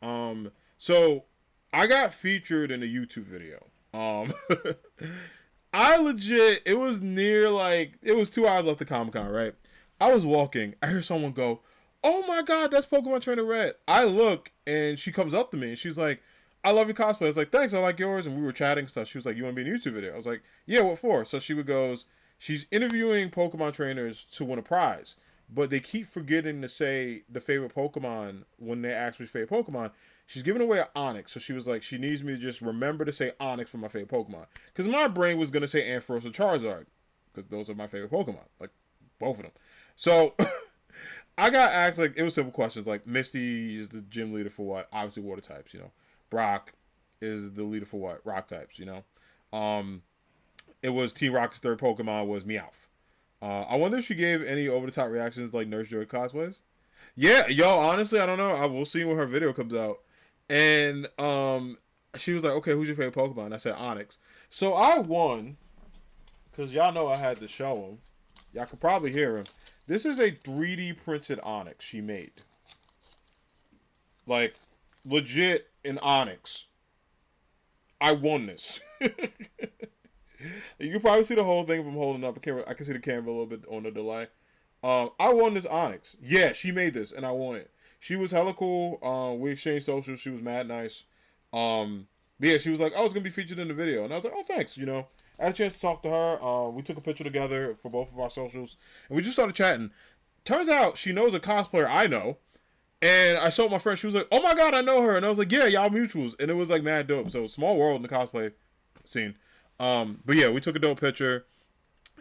A: So I got featured in a YouTube video. I legit, it was near it was 2 hours left the Comic-Con, right? I was walking. I hear someone go, "Oh my God, that's Pokemon Trainer Red." I look, and she comes up to me, and she's like, "I love your cosplay." I was like, "Thanks, I like yours." And we were chatting stuff. She was like, "You want to be in a YouTube video?" I was like, "Yeah, what for?" So she goes, she's interviewing Pokemon trainers to win a prize, but they keep forgetting to say the favorite Pokemon when they ask me favorite Pokemon. She's giving away an Onix, so she was like, she needs me to just remember to say Onix for my favorite Pokemon. Because my brain was going to say Ampharos or Charizard, because those are my favorite Pokemon. Like, both of them. So, I got asked, it was simple questions, like, Misty is the gym leader for what? Obviously, water types, Brock is the leader for what? Rock types, It was T-Rock's third Pokemon was Meowth. I wonder if she gave any over-the-top reactions like Nurse Joy cosplays. Yeah, honestly, I don't know. We'll see when her video comes out. And she was like, "Okay, who's your favorite Pokemon?" And I said Onix. So I won, because y'all know I had to show him. Y'all could probably hear him. This is a 3D printed Onix she made. Like, legit an Onix. I won this. You can probably see the whole thing from holding up. I can see the camera a little bit on the delay. I won this Onix. Yeah, she made this, and I won it. She was hella cool. We exchanged socials. She was mad nice. But yeah, she was like, "I was gonna be featured in the video," and I was like, "Oh, thanks." I had a chance to talk to her. We took a picture together for both of our socials, and we just started chatting. Turns out she knows a cosplayer I know, and I showed my friend. She was like, "Oh my God, I know her," and I was like, "Yeah, y'all mutuals," and it was like mad dope. So small world in the cosplay scene. But yeah, we took a dope picture.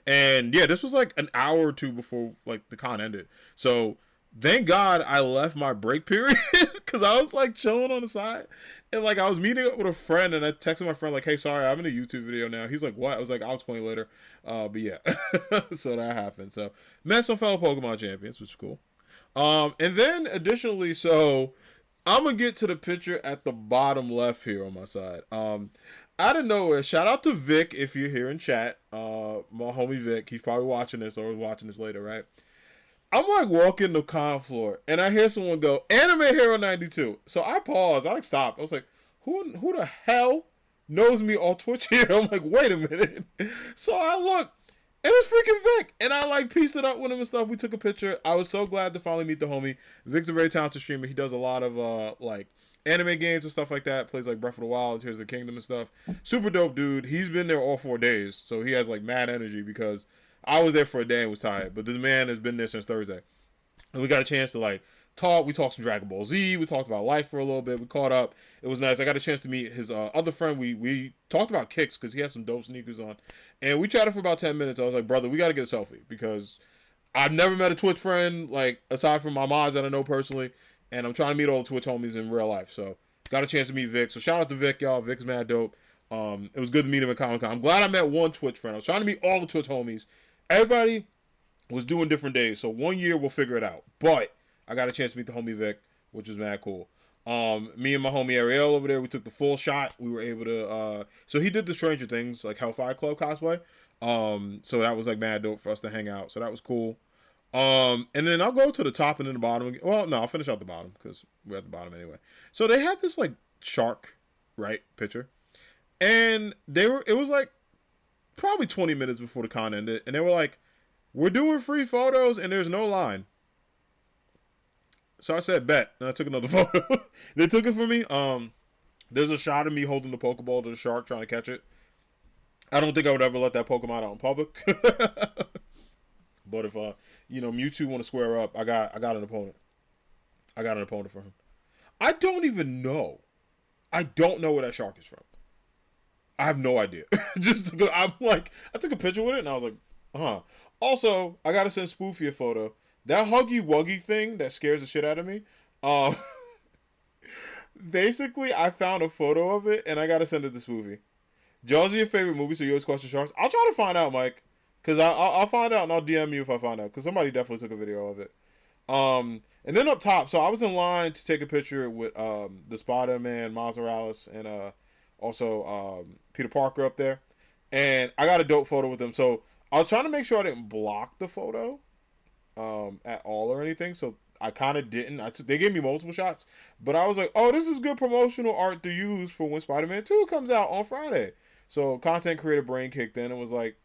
A: And yeah, this was like an hour or two before the con ended. So thank God I left my break period, because I was chilling on the side, and I was meeting up with a friend, and I texted my friend "Hey, sorry, I'm in a YouTube video now." He's like, "What?" I was like, "I'll explain later." But yeah, so that happened. So met some fellow Pokemon champions, which is cool. And then additionally, so I'm gonna get to the picture at the bottom left here on my side. Out of nowhere, shout out to Vic if you're here in chat. My homie Vic, he's probably watching this or watching this later, right? I'm walking the con floor, and I hear someone go, "Anime Hero 92." So I paused. I stopped. I was like, who the hell knows me on Twitch here? I'm like, wait a minute. So I look, and it's freaking Vic. And I pieced it up with him and stuff. We took a picture. I was so glad to finally meet the homie. Vic's a very talented streamer. He does a lot of anime games and stuff like that. Plays Breath of the Wild, Tears of the Kingdom and stuff. Super dope dude. He's been there all 4 days, so he has mad energy, because I was there for a day and was tired, but the man has been there since Thursday. And we got a chance to talk. We talked some Dragon Ball Z. We talked about life for a little bit. We caught up. It was nice. I got a chance to meet his other friend. We talked about kicks, because he has some dope sneakers on, and we chatted for about 10 minutes. I was like, "Brother, we got to get a selfie," because I've never met a Twitch friend aside from my mods that I know personally. And I'm trying to meet all the Twitch homies in real life. So, got a chance to meet Vic. So, shout out to Vic, y'all. Vic's mad dope. It was good to meet him at Comic-Con. I'm glad I met one Twitch friend. I was trying to meet all the Twitch homies. Everybody was doing different days. So, one year we'll figure it out. But, I got a chance to meet the homie Vic, which was mad cool. Me and my homie Ariel over there, we took the full shot. We were able to, so he did the Stranger Things, Hellfire Club cosplay. So, that was mad dope for us to hang out. So, that was cool. And then I'll go to the top and then the bottom. Well, no, I'll finish out the bottom, because we're at the bottom anyway. So they had this shark, right, picture, and it was probably 20 minutes before the con ended, and they were like, "We're doing free photos and there's no line." So I said, "Bet," and I took another photo. They took it for me. There's a shot of me holding the Pokeball to the shark trying to catch it. I don't think I would ever let that Pokemon out in public. But if Mewtwo want to square up, I got an opponent. I got an opponent for him. I don't even know. I don't know where that shark is from. I have no idea. I took a picture with it, and I was like, huh. Also, I gotta send Spoofy a photo. That Huggy Wuggy thing that scares the shit out of me. Basically, I found a photo of it, and I gotta send it to Spoofy. Jaws is your favorite movie, so you always question sharks. I'll try to find out, Mike. Because I'll find out, and I'll DM you if I find out. Because somebody definitely took a video of it. And then up top, so I was in line to take a picture with the Spider-Man, Miles Morales, and also Peter Parker up there. And I got a dope photo with them. So I was trying to make sure I didn't block the photo at all or anything. So I kind of didn't. They gave me multiple shots, but I was like, oh, this is good promotional art to use for when Spider-Man 2 comes out on Friday. So content creator brain kicked in and was like,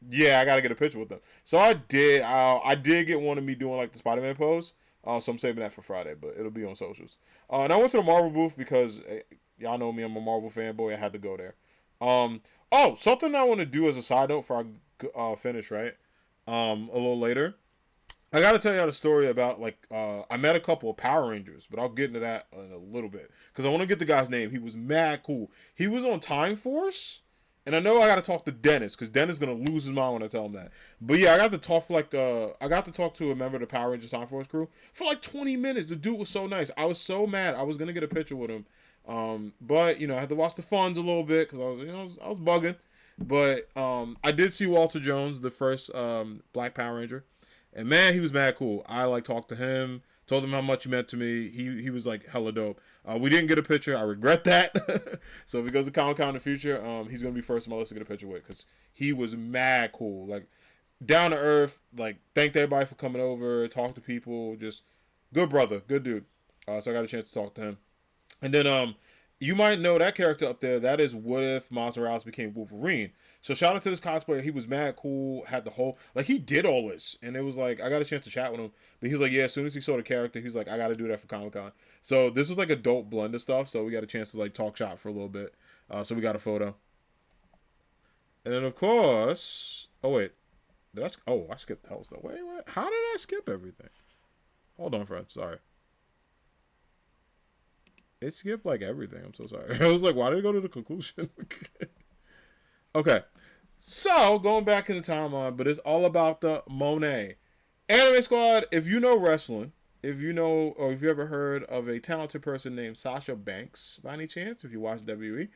A: yeah, I got to get a picture with them. So I did. I did get one of me doing like the Spider-Man pose. So I'm saving that for Friday, but it'll be on socials. And I went to the Marvel booth because y'all know me. I'm a Marvel fanboy. I had to go there. Oh, something I want to do as a side note before I finish, right? A little later. I got to tell y'all the story about, like, I met a couple of Power Rangers, but I'll get into that in a little bit. Because I want to get the guy's name. He was mad cool. He was on Time Force. And I know I got to talk to Dennis, because Dennis is going to lose his mind when I tell him that. But yeah, I got to talk to a member of the Power Rangers Time Force crew for like 20 minutes. The dude was so nice. I was so mad. I was going to get a picture with him. But, I had to watch the funds a little bit, because I was bugging. But I did see Walter Jones, the first Black Power Ranger. And man, he was mad cool. I like talked to him, told him how much he meant to me. He was like hella dope. We didn't get a picture. I regret that. So if he goes to Comic-Con in the future, he's gonna be first on my list to get a picture with, because he was mad cool. Like down to earth. Like thanked everybody for coming over, talk to people. Just good brother, good dude. So I got a chance to talk to him. And then you might know that character up there. That is What If Miles Morales became Wolverine. So shout out to this cosplayer. He was mad cool. Had the whole, like, he did all this. And it was like, I got a chance to chat with him. But he was like, yeah, as soon as he saw the character, he was like, I got to do that for Comic-Con. So this was like a dope blend of stuff. So we got a chance to like talk shop for a little bit. So we got a photo. And then of course, oh wait. I skipped the whole stuff. Wait. How did I skip everything? Hold on, friends. Sorry. It skipped like everything. I'm so sorry. I was like, why did it go to the conclusion? Okay. So, going back in the timeline, but it's all about the Monet. Anime Squad, if you know wrestling, if you know, or if you ever heard of a talented person named Sasha Banks, by any chance, if you watch WWE.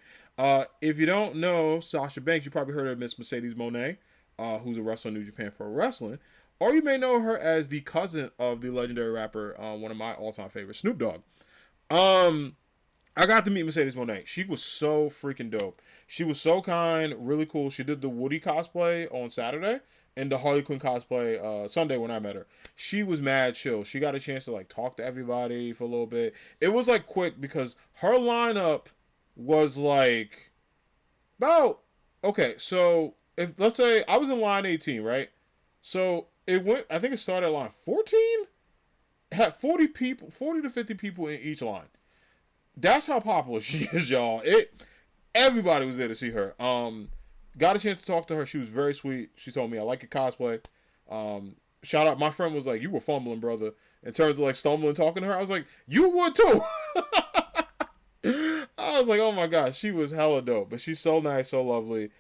A: If you don't know Sasha Banks, you probably heard of Miss Mercedes Monet, who's a wrestler in New Japan Pro Wrestling. Or you may know her as the cousin of the legendary rapper, one of my all-time favorites, Snoop Dogg. I got to meet Mercedes Monet. She was so freaking dope. She was so kind, really cool. She did the Woody cosplay on Saturday and the Harley Quinn cosplay Sunday when I met her. She was mad chill. She got a chance to like talk to everybody for a little bit. It was like quick because her lineup was like about, okay, so if let's say I was in line 18, right? So it went, I think it started at line 14. It had 40 people, 40 to 50 people in each line. That's how popular she is, y'all. Everybody was there to see her. Got a chance to talk to her. She was very sweet. She told me, I like your cosplay. Shout out. My friend was like, you were fumbling, brother. In terms of like stumbling talking to her, I was like, you would too. I was like, oh my gosh, she was hella dope. But she's so nice, so lovely.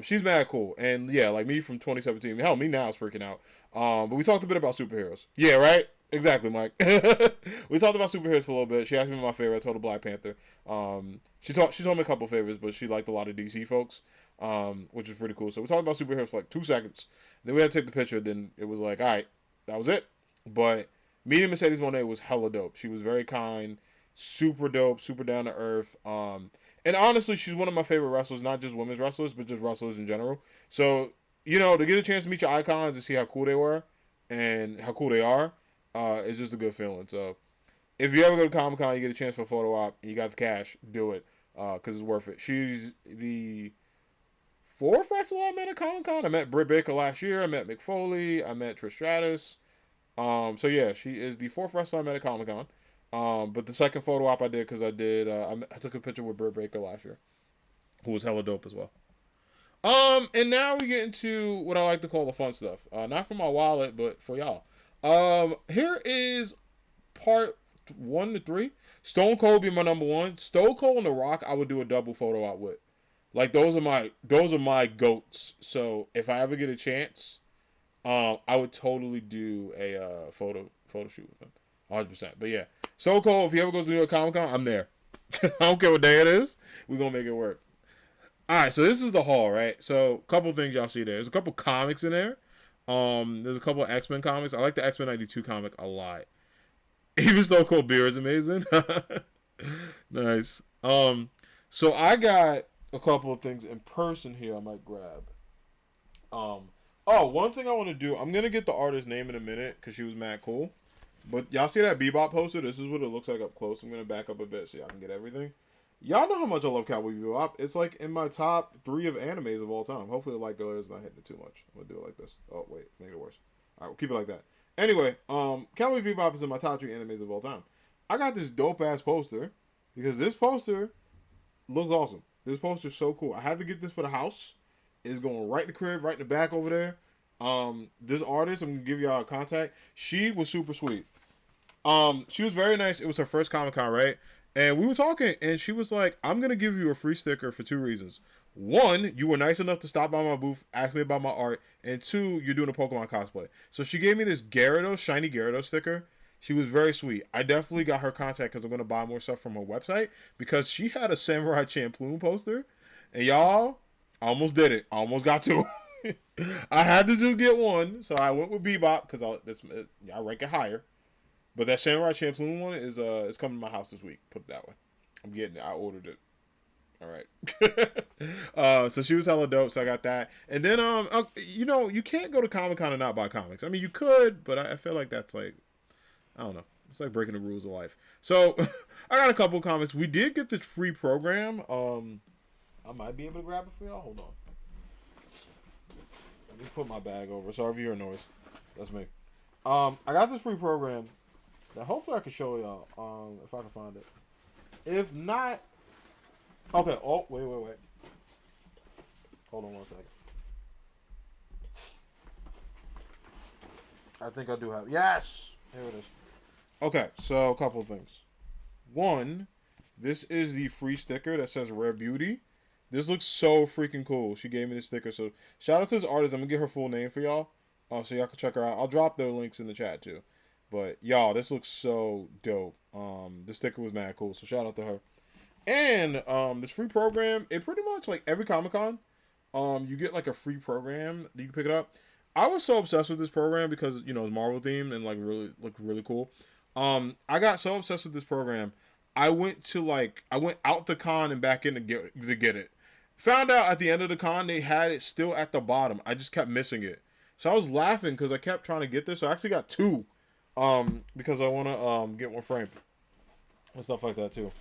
A: She's mad cool. And yeah, like me from 2017. Hell, me now is freaking out. But we talked a bit about superheroes. Yeah, right? Exactly, Mike. We talked about superheroes for a little bit. She asked me my favorite. I told her Black Panther. She told me a couple favorites, but she liked a lot of DC folks, which is pretty cool. So we talked about superheroes for like 2 seconds. Then we had to take the picture. Then it was like, all right, that was it. But meeting Mercedes Monet was hella dope. She was very kind, super dope, super down to earth. And honestly, she's one of my favorite wrestlers, not just women's wrestlers, but just wrestlers in general. So, to get a chance to meet your icons and see how cool they were and how cool they are, it's just a good feeling. So, if you ever go to Comic-Con, you get a chance for a photo op, and you got the cash, do it, because it's worth it. She's the 4th wrestler I met at Comic-Con. I met Britt Baker last year. I met Mick Foley. I met Trish Stratus. So yeah, she is the 4th wrestler I met at Comic-Con. But the second photo op I did because I took a picture with Britt Baker last year, who was hella dope as well. And now we get into what I like to call the fun stuff. Not for my wallet, but for y'all. Here is part 1 to 3. Stone Cold be my number 1. Stone Cold and The Rock, I would do a double photo op with. Like those are my goats. So if I ever get a chance, I would totally do a photo shoot with them, 100%. But yeah, Stone Cold. If he ever goes to New York Comic Con, I'm there. I don't care what day it is. We're gonna make it work. All right, so this is the haul, right? So a couple things y'all see there. There's a couple comics in there. There's a couple of X-Men comics. I like the X-Men 92 comic a lot. Even Stone Cold Beer is amazing. Nice. So I got a couple of things in person here I might grab. One thing I want to do, I'm gonna get the artist's name in a minute because she was mad cool. But y'all see that Bebop poster? This is what it looks like up close. I'm gonna back up a bit so y'all can get everything. Y'all know how much I love Cowboy Bebop. It's like in my top 3 of animes of all time. Hopefully the light glare is not hitting it too much. I'm gonna do it like this. Oh wait, make it worse. Alright, we'll keep it like that. Anyway, Cowboy Bebop is in my top 3 animes of all time. I got this dope ass poster because this poster looks awesome. This poster's so cool. I had to get this for the house. It's going right in the crib, right in the back over there. This artist, I'm gonna give y'all a contact. She was super sweet. She was very nice. It was her first Comic-Con, right? And we were talking, and she was like, I'm gonna give you a free sticker for 2 reasons. 1, you were nice enough to stop by my booth, ask me about my art, and 2, you're doing a Pokemon cosplay. So she gave me this Gyarados, shiny Gyarados sticker. She was very sweet. I definitely got her contact because I'm gonna buy more stuff from her website because she had a Samurai Champloo poster, and y'all, I almost did it. I almost got 2. I had to just get 1, so I went with Bebop because I rank it higher. But that Samurai Champloo one is coming to my house this week. Put it that way. I'm getting it. I ordered it. All right. So she was hella dope. So I got that. And then you can't go to Comic-Con and not buy comics. I mean, you could, but I feel like that's like, I don't know. It's like breaking the rules of life. So I got a couple comics. We did get the free program. I might be able to grab it for y'all. Hold on. Let me put my bag over. Sorry if you hear noise. That's me. I got this free program. Now, hopefully I can show y'all if I can find it. If not... Okay, oh, wait. Hold on 1 second. I think I do have... Yes! Here it is. Okay, so a couple of things. 1, this is the free sticker that says Rare Beauty. This looks so freaking cool. She gave me this sticker, so shout out to this artist. I'm going to get her full name for y'all, so y'all can check her out. I'll drop the links in the chat, too. But y'all, this looks so dope. The sticker was mad cool, so shout out to her. And this free program, it pretty much like every Comic-Con, you get like a free program that you can pick it up. I was so obsessed with this program because it's Marvel themed and like really looked really cool. I got so obsessed with this program, I went out the con and back in to get it. Found out at the end of the con they had it still at the bottom. I just kept missing it, so I was laughing because I kept trying to get this. So I actually got 2. Because I want to get 1 frame and stuff like that too.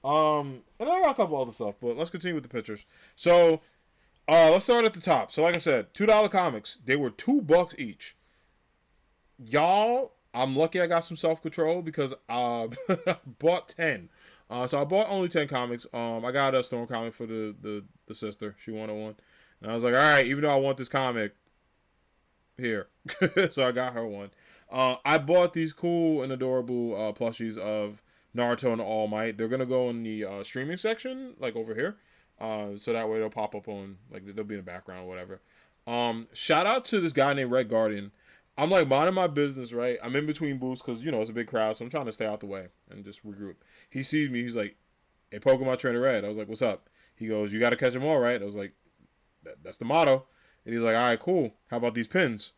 A: And I got a couple other stuff, but let's continue with the pictures. So, let's start at the top. So, like I said, $2 comics. They were $2 each. Y'all, I'm lucky I got some self-control because I bought 10. So I bought only 10 comics. I got a Storm comic for the sister. She wanted one, and I was like, all right, even though I want this comic, here. So I got her one. I bought these cool and adorable plushies of Naruto and All Might. They're gonna go in the streaming section, like over here, so that way they'll pop up on, like, they'll be in the background or whatever. Shout out to this guy named Red Guardian. I'm like minding my business, right? I'm in between booths because it's a big crowd, so I'm trying to stay out the way and just regroup. He sees me. He's like, "Hey, Pokemon Trainer Red." I was like, "What's up?" He goes, "You got to catch them all, right?" I was like, "That's the motto." And he's like, "All right, cool. How about these pins?"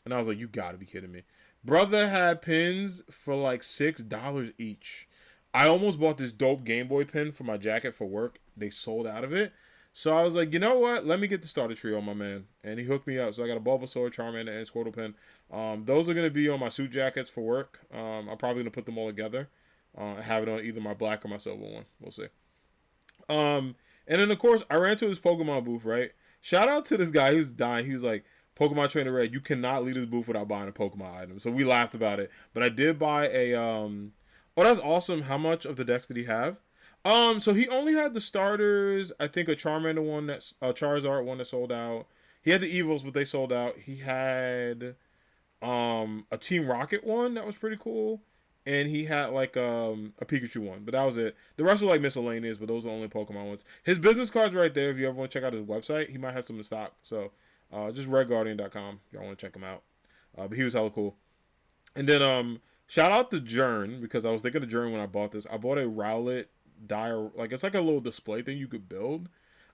A: And I was like, you gotta be kidding me. Brother had pins for like $6 each. I almost bought this dope Game Boy pin for my jacket for work. They sold out of it. So I was like, you know what? Let me get the starter trio, my man. And he hooked me up. So I got a Bulbasaur, Charmander, and Squirtle pin. Those are going to be on my suit jackets for work. I'm probably going to put them all together. And have it on either my black or my silver one. We'll see. And then, of course, I ran to his Pokemon booth, right? Shout out to this guy who's dying. He was like, Pokemon Trainer Red, you cannot leave this booth without buying a Pokemon item. So we laughed about it. But I did buy a oh, that's awesome. How much of the decks did he have? So he only had the starters, I think a Charmander one, that's a Charizard one that sold out. He had the Evils, but they sold out. He had a Team Rocket one that was pretty cool. And he had like a Pikachu one, but that was it. The rest were like miscellaneous, but those are the only Pokemon ones. His business card's right there if you ever want to check out his website. He might have some in stock. So just redguardian.com if y'all want to check him out. But he was hella cool. And then shout out to Jern, because I was thinking of Jern when I bought this. I bought a Rowlet Dire, like it's like a little display thing you could build.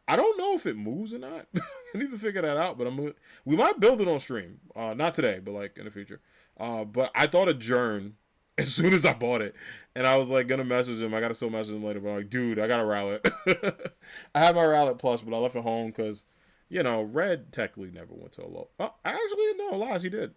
A: I don't know if it moves or not. I need to figure that out. But we might build it on stream. Not today, but like in the future. But I thought of Jern as soon as I bought it, and I was like gonna message him. I gotta still message him later, but I'm like, dude, I got a Rowlet. I have my Rowlet Plus, but I left it home because, Red technically never went to a Lola. Oh, actually, no lies, he did.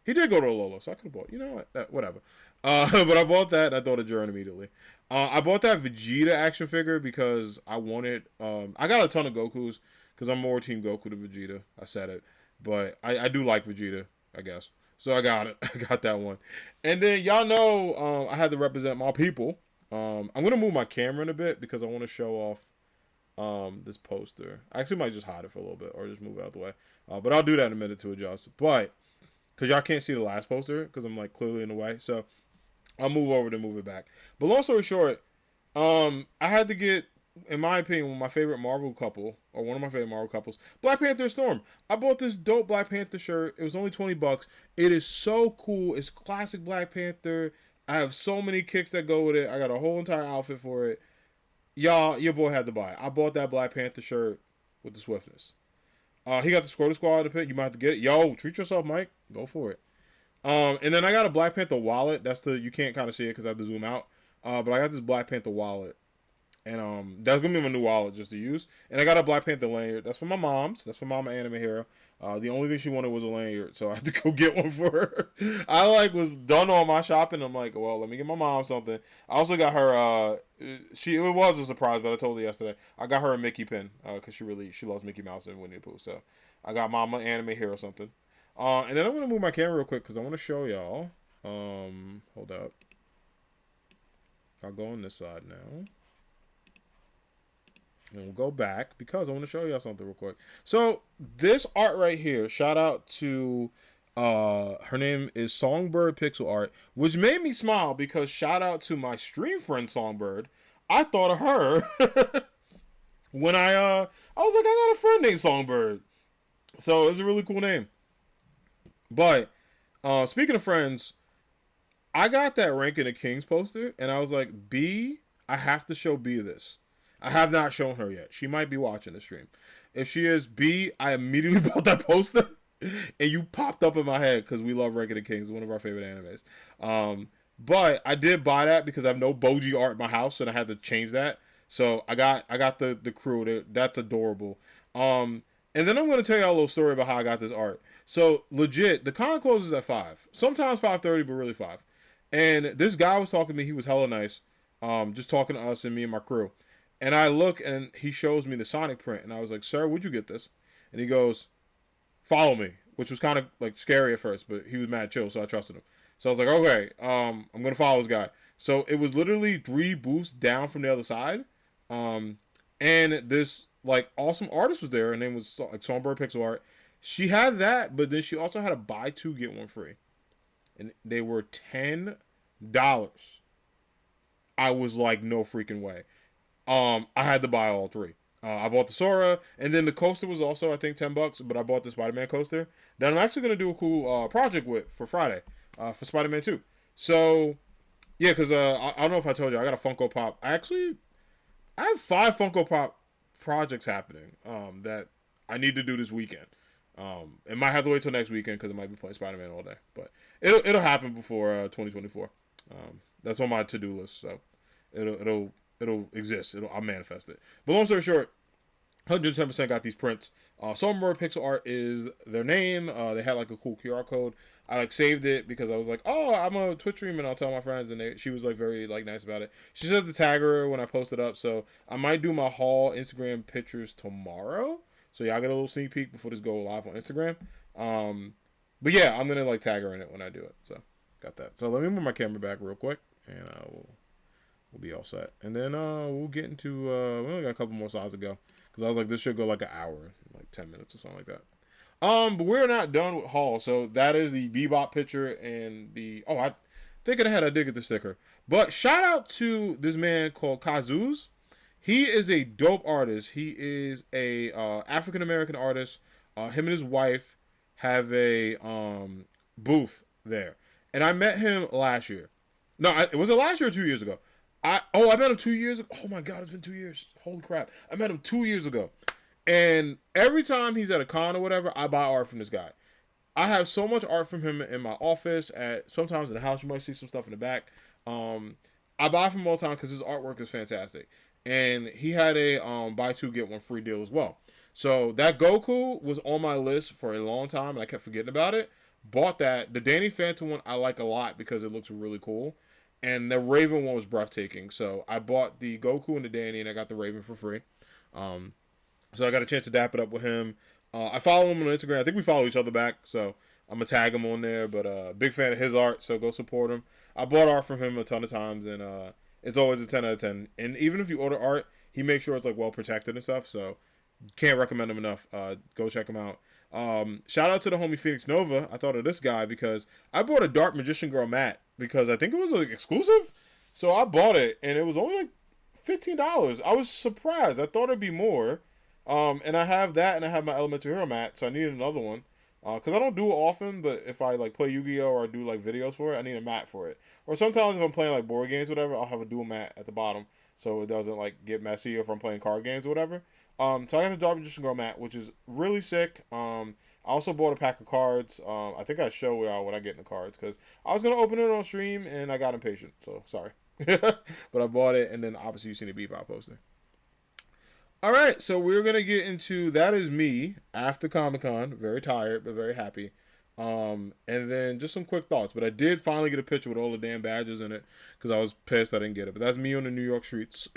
A: He did go to a Lola, so I could have bought. You know what? Whatever. But I bought that, and I thought of Jern immediately. I bought that Vegeta action figure because I wanted. I got a ton of Gokus because I'm more Team Goku than Vegeta. I said it, but I do like Vegeta, I guess. So I got it. I got that one. And then y'all know I had to represent my people. I'm gonna move my camera in a bit because I want to show off this poster. I actually might just hide it for a little bit or just move it out of the way. But I'll do that in a minute to adjust. But because y'all can't see the last poster because I'm like clearly in the way, so I'll move over to move it back. But long story short, I had to get, in my opinion, my favorite Marvel couple, or one of my favorite Marvel couples, Black Panther Storm. I bought this dope Black Panther shirt. It was only $20. It is so cool. It's classic Black Panther. I have so many kicks that go with it. I got a whole entire outfit for it. Y'all, your boy had to buy it. I bought that Black Panther shirt with the swiftness. He got the Scrotal Squad to pick. You might have to get it. Yo, treat yourself, Mike. Go for it. And then I got a Black Panther wallet. You can't kind of see it because I have to zoom out. But I got this Black Panther wallet. And that's going to be my new wallet just to use. And I got a Black Panther lanyard. That's for my mom's. That's for Mama Anime Hero. The only thing she wanted was a lanyard. So I had to go get one for her. I was done on my shopping. I'm like, well, let me get my mom something. I also got her, it was a surprise, but I told her yesterday. I got her a Mickey pin because she loves Mickey Mouse and Winnie the Pooh. So I got Mama Anime Hero something. And then I'm going to move my camera real quick because I want to show y'all. Hold up. I'll go on this side now. And we'll go back because I want to show y'all something real quick. So this art right here, shout out to her name is Songbird Pixel Art, which made me smile because shout out to my stream friend Songbird. I thought of her when I was like, I got a friend named Songbird. So it's a really cool name. But speaking of friends, I got that Ranking of Kings poster and I was like, B, I have to show B this. I have not shown her yet. She might be watching the stream. If she is, B, I immediately bought that poster. And you popped up in my head because we love Ranking of Kings. It's one of our favorite animes. But I did buy that because I have no Boji art in my house. And I had to change that. So I got the crew. That's adorable. And then I'm going to tell you a little story about how I got this art. So legit, the con closes at 5. Sometimes 5:30, but really 5. And this guy was talking to me. He was hella nice. Just talking to us and me and my crew. And I look and he shows me the Sonic print. And I was like, sir, would you get this? And he goes, follow me. Which was kind of like scary at first, but he was mad chill, so I trusted him. So I was like, okay, I'm going to follow this guy. So it was literally 3 booths down from the other side. And this like awesome artist was there. Her name was like Songbird Pixel Art. She had that, but then she also had a buy 2, get 1 free. And they were $10. I was like, no freaking way. I had to buy all 3. I bought the Sora, and then the coaster was also, I think, $10, but I bought the Spider-Man coaster that I'm actually going to do a cool project with for Friday for Spider-Man 2. So, yeah, because I don't know if I told you, I got a Funko Pop. I have 5 Funko Pop projects happening that I need to do this weekend. It might have to wait till next weekend because I might be playing Spider-Man all day, but it'll happen before 2024. That's on my to-do list, so it'll exist. I'll manifest it. But long story short, 110% got these prints. Songbird Pixel Art is their name. They had like a cool QR code. I like saved it because I was like, oh, I'm on Twitch stream and I'll tell my friends, and she was like very like nice about it. She said to tag her when I post it up, so I might do my haul Instagram pictures tomorrow. So y'all get a little sneak peek before this go live on Instagram. But yeah, I'm gonna like tag her in it when I do it. So got that. So let me move my camera back real quick, and we'll be all set. And then we'll get into we only got a couple more slides to go because I was like, this should go like an hour, like 10 minutes or something like that. But we're not done with haul. So that is the Bebop picture and I thinking ahead, I did get the sticker. But shout out to this man called Kazuz. He is a dope artist. He is a African American artist. Him and his wife have a booth there, and I met him last year. No, was it last year or 2 years ago? I met him 2 years ago. Oh my god, it's been 2 years. Holy crap. I met him 2 years ago. And every time he's at a con or whatever, I buy art from this guy. I have so much art from him in my office. At sometimes in the house, you might see some stuff in the back. Um, I buy from him all the time because his artwork is fantastic. And he had a buy two get one free deal as well. So that Goku was on my list for a long time, and I kept forgetting about it. Bought that. The Danny Phantom one I like a lot because it looks really cool, and the Raven one was breathtaking. So I bought the Goku and the Danny, and I got the Raven for free. Um, so I got a chance to dap it up with him. I follow him on Instagram. I think we follow each other back, so I'm gonna tag him on there. But big fan of his art, so go support him. I bought art from him a ton of times, and it's always a 10 out of 10. And even if you order art, he makes sure it's like well protected and stuff. So can't recommend him enough. Go check him out. Shout out to the homie Phoenix Nova. I thought of this guy because I bought a Dark Magician Girl mat because I think it was like exclusive. So I bought it, and it was only like $15. I was surprised. I thought it'd be more. And I have that, and I have my Elemental Hero mat, so I needed another one. Because I don't do it often, but if I like play Yu-Gi-Oh! Or I do like videos for it, I need a mat for it. Or sometimes if I'm playing like board games or whatever, I'll have a dual mat at the bottom so it doesn't like get messy if I'm playing card games or whatever. So I got the Dark Magician Girl mat, which is really sick. I also bought a pack of cards. I think I show y'all when I get in the cards because I was gonna open it on stream and I got impatient, so sorry. But I bought it, and then obviously you seen the Bebop poster. All right, so we're gonna get into that is me after Comic Con. Very tired, but very happy. And then just some quick thoughts. But I did finally get a picture with all the damn badges in it because I was pissed I didn't get it. But that's me on the New York streets,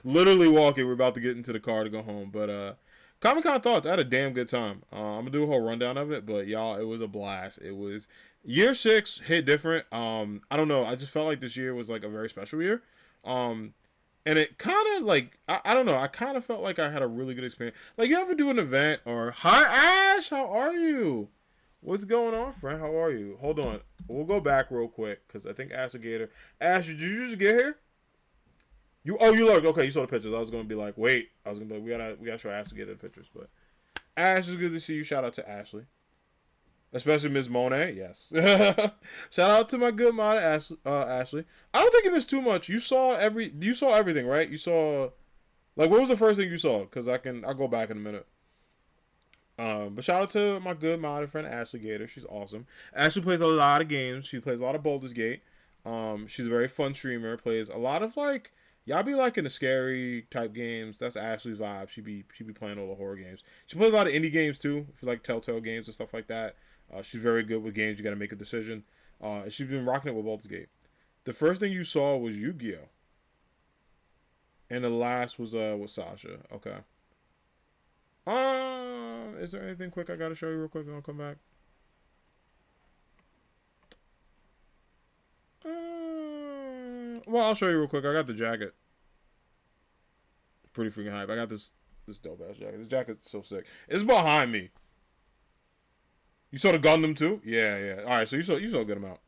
A: literally walking. We're about to get into the car to go home. But Comic Con thoughts. I had a damn good time. I'm gonna do a whole rundown of it. But y'all, it was a blast. It was year 6 hit different. I don't know. I just felt like this year was like a very special year. And it kind of like I don't know. I kind of felt like I had a really good experience. Like you ever do an event or hi Ash, how are you? What's going on, friend? How are you? Hold on, we'll go back real quick because I think Ash the Gator. Ash, did you just get here? You looked okay. You saw the pictures. I was gonna be like, wait. I was gonna be like, we gotta show Ash the Gator the pictures. But Ash, is good to see you. Shout out to Ashley. Especially Ms. Monet, yes. Shout out to my good mod Ashley. I don't think it is too much. You saw everything, right? You saw like what was the first thing you saw? Because I'll go back in a minute. But shout out to my good mod friend Ashley Gator. She's awesome. Ashley plays a lot of games. She plays a lot of Baldur's Gate. She's a very fun streamer. Plays a lot of like y'all be liking the scary type games. That's Ashley's vibe. She be playing all the horror games. She plays a lot of indie games too, for like Telltale games and stuff like that. She's very good with games. You got to make a decision. And she's been rocking it with Baldur's Gate. The first thing you saw was Yu-Gi-Oh! And the last was Sasha. Okay. Is there anything quick I got to show you real quick and I'll come back? Well, I'll show you real quick. I got the jacket. Pretty freaking hype. I got this dope ass jacket. This jacket's so sick. It's behind me. You saw the Gundam too? Yeah. All right, so you saw a good amount.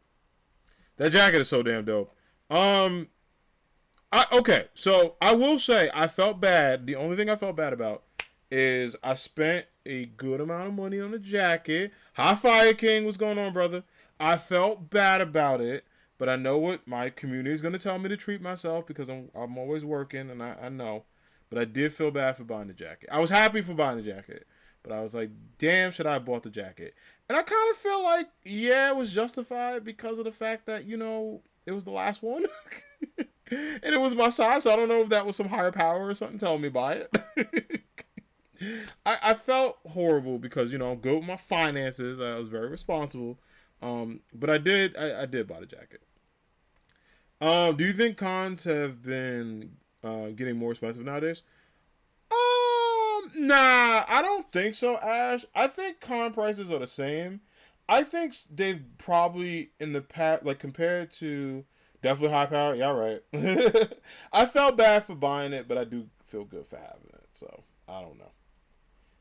A: That jacket is so damn dope. Okay, so I will say I felt bad. The only thing I felt bad about is I spent a good amount of money on the jacket. Hi, Fire King, what's going on, brother? I felt bad about it, but I know what my community is gonna tell me to treat myself because I'm always working, and I know. But I did feel bad for buying the jacket. I was happy for buying the jacket. But I was like, damn, should I have bought the jacket? And I kind of feel like, yeah, it was justified because of the fact that, it was the last one. And it was my size, so I don't know if that was some higher power or something telling me buy it. I felt horrible because, I'm good with my finances. I was very responsible. But I did buy the jacket. Do you think cons have been getting more expensive nowadays? Nah, I don't think so, Ash. I think con prices are the same. I think they've probably in the past, like compared to definitely high power. Yeah, right. I felt bad for buying it, but I do feel good for having it. So I don't know,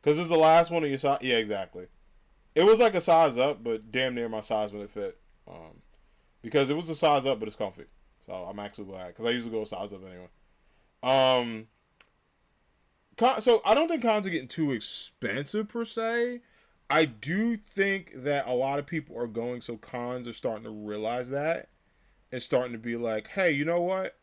A: because it's the last one of your size. Yeah, exactly. It was like a size up, but damn near my size when it fit. Because it was a size up, but it's comfy. So I'm actually glad because I usually go a size up anyway. So I don't think cons are getting too expensive per se. I do think that a lot of people are going, so cons are starting to realize that and starting to be like, hey, you know what?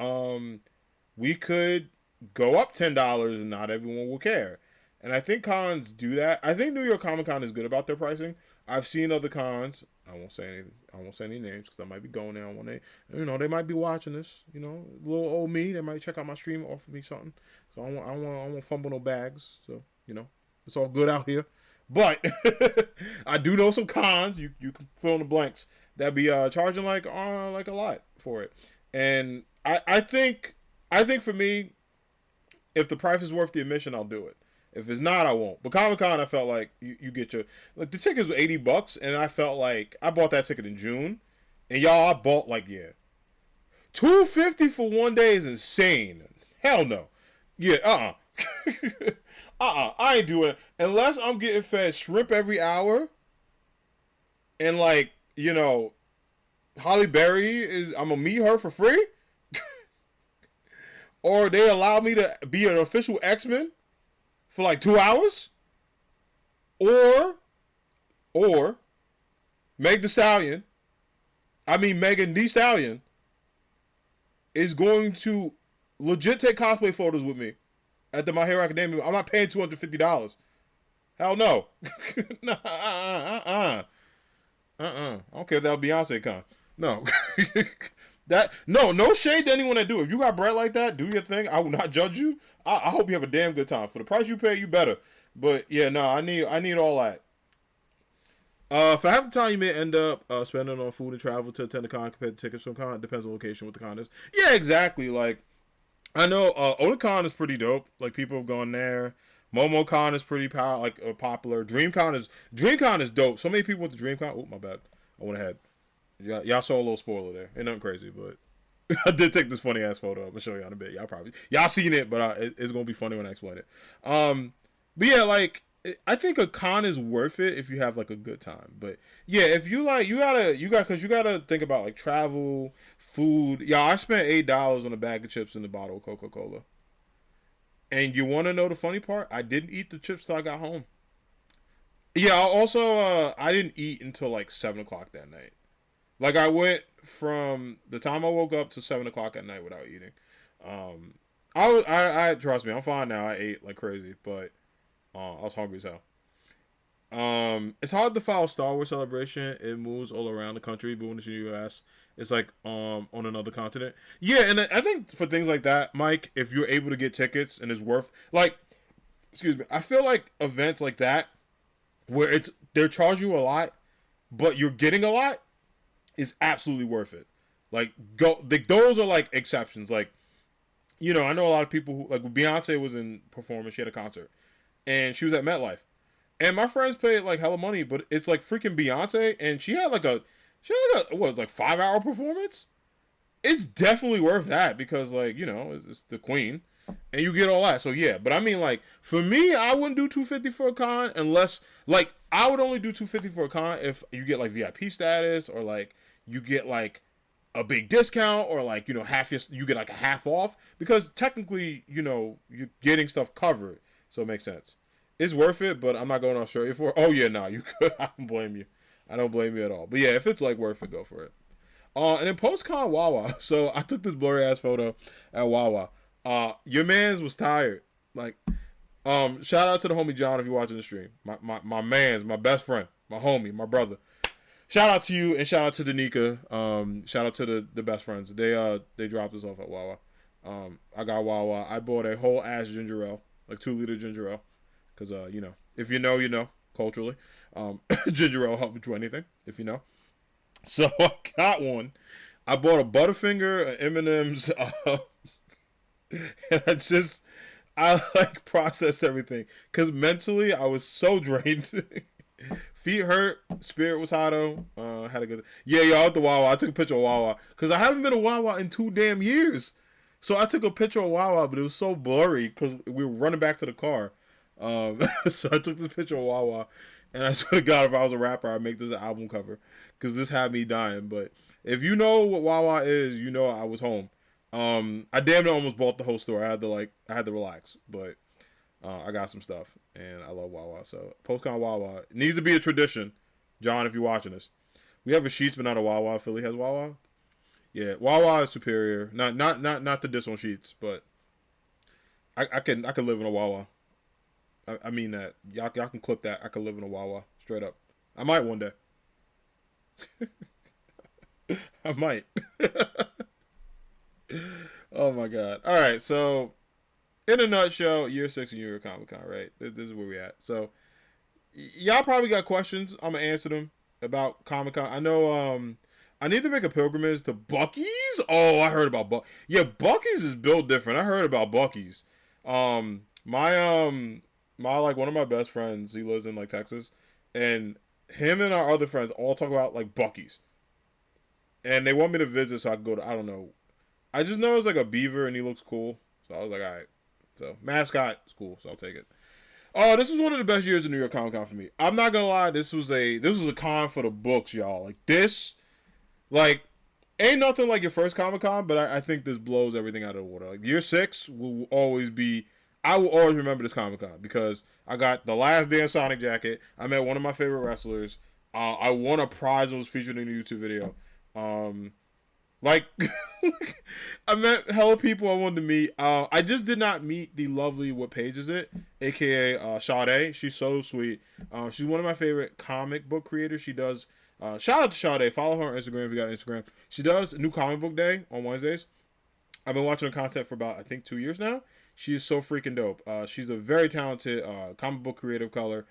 A: We could go up $10 and not everyone will care. And I think cons do that. I think New York Comic Con is good about their pricing. I've seen other cons. I won't say any. I won't say any names because I might be going there one day. They might be watching this. Little old me. They might check out my stream, offer me something. So I won't fumble no bags. So it's all good out here. But I do know some cons. You can fill in the blanks. That be charging like a lot for it. And I think for me, if the price is worth the admission, I'll do it. If it's not, I won't. But Comic Con, I felt like you get your the tickets were $80, and I felt like I bought that ticket in June, and y'all, I bought $250 for one day is insane. Hell no. Yeah, I ain't doing it unless I'm getting fed shrimp every hour, and Holly Berry I'm gonna meet her for free, or they allow me to be an official X-Men for 2 hours, or Megan Thee Stallion is going to legit take cosplay photos with me at the My Hero Academia. I'm not paying $250. Hell no. I don't care if that was Beyonce con. No. No shade to anyone that do. If you got bread like that, do your thing. I will not judge you. I hope you have a damn good time. For the price you pay, you better. But yeah, no, I need all that. For half the time, you may end up spending on food and travel to attend the con compared to tickets from con. Depends on the location what the con is. Yeah, exactly. I know Otakon is pretty dope. People have gone there. MomoCon is pretty popular. DreamCon is dope. So many people went to DreamCon. Oh, my bad. I went ahead. Y'all saw a little spoiler there. Ain't nothing crazy, but I did take this funny ass photo. I'm gonna show y'all in a bit. Y'all seen it, but it's gonna be funny when I explain it. But yeah, I think a con is worth it if you have a good time. But yeah, if you gotta think about travel, food. Y'all, I spent $8 on a bag of chips and a bottle of Coca-Cola. And you want to know the funny part? I didn't eat the chips till I got home. Yeah, also I didn't eat until 7:00 that night. I went from the time I woke up to 7:00 at night without eating. I trust me, I'm fine now. I ate like crazy, but I was hungry as hell. It's hard to follow Star Wars Celebration. It moves all around the country, but when it's in the US, it's on another continent. Yeah, and I think for things like that, Mike, if you're able to get tickets and it's worth excuse me, I feel like events like that where they're charging you a lot, but you're getting a lot is absolutely worth it. Those are exceptions. I know a lot of people who Beyonce was in performance. She had a concert, and she was at MetLife, and my friends paid hella money, but it's freaking Beyonce, and she had a 5-hour performance. It's definitely worth that because it's the queen, and you get all that. So yeah, but I mean for me, I wouldn't do $250 for a con unless I would only do $250 for a con if you get VIP status or you get a big discount or you get a half off because technically you're getting stuff covered, so it makes sense. It's worth it, but I'm not going to Australia for it. Oh yeah, no, you could. I don't blame you. I don't blame you at all. But yeah, if it's worth it, go for it. And then post-con Wawa. So I took this blurry ass photo at Wawa. Your man's was tired. Shout out to the homie John if you're watching the stream. My man's, my best friend, my homie, my brother. Shout out to you and shout out to Danica. Shout out to the best friends. They dropped us off at Wawa. I got Wawa. I bought a whole ass ginger ale, 2-liter ginger ale, because if you know, you know culturally. Ginger ale will help you do anything if you know. So I got one. I bought a Butterfinger, an M&M's, and I processed everything because mentally I was so drained. Feet hurt, spirit was hot though. Had a good. Yeah, y'all at the Wawa. I took a picture of Wawa because I haven't been to Wawa in 2 damn years. So I took a picture of Wawa, but it was so blurry because we were running back to the car. So I took this picture of Wawa, and I swear to God, if I was a rapper, I'd make this an album cover because this had me dying. But if you know what Wawa is, you know I was home. I damn near almost bought the whole store. I had to relax, but I got some stuff, and I love Wawa. So PostCon Wawa it needs to be a tradition. John, if you're watching this, we have a Sheetz, but not a Wawa. Philly has Wawa. Yeah, Wawa is superior. Not the diss on Sheetz, but I can live in a Wawa. I mean that. Y'all can clip that. I could live in a Wawa straight up. I might one day. I might. Oh my god. All right, so in a nutshell, year 6 of New York Comic Con, right? This is where we at. So y'all probably got questions. I'm gonna answer them about Comic Con. I know. I need to make a pilgrimage to Buc-ee's. Oh, I heard about Yeah, Buc-ee's is built different. I heard about Buc-ee's. My like one of my best friends. He lives in like Texas, and him and our other friends all talk about like Buc-ee's, and they want me to visit so I can go to. I don't know. I just know it's like a beaver and he looks cool, so I was like, all right. So mascot is cool, so I'll take it. Oh, this was one of the best years of New York Comic Con for me. I'm not gonna lie, this was a con for the books, y'all. Like this, like ain't nothing like your first Comic Con, but I think this blows everything out of the water. Like year 6 will always be. I will always remember this Comic Con because I got the Last Dance Sonic jacket. I met one of my favorite wrestlers. I won a prize and was featured in a YouTube video. Like, I met hella people I wanted to meet. I just did not meet the lovely What Page Is It, aka Sade. She's so sweet. She's one of my favorite comic book creators. She does. Shout out to Sade. Follow her on Instagram if you got Instagram. She does New Comic Book Day on Wednesdays. I've been watching her content for about I think 2 years now. She is so freaking dope. She's a very talented comic book creative color,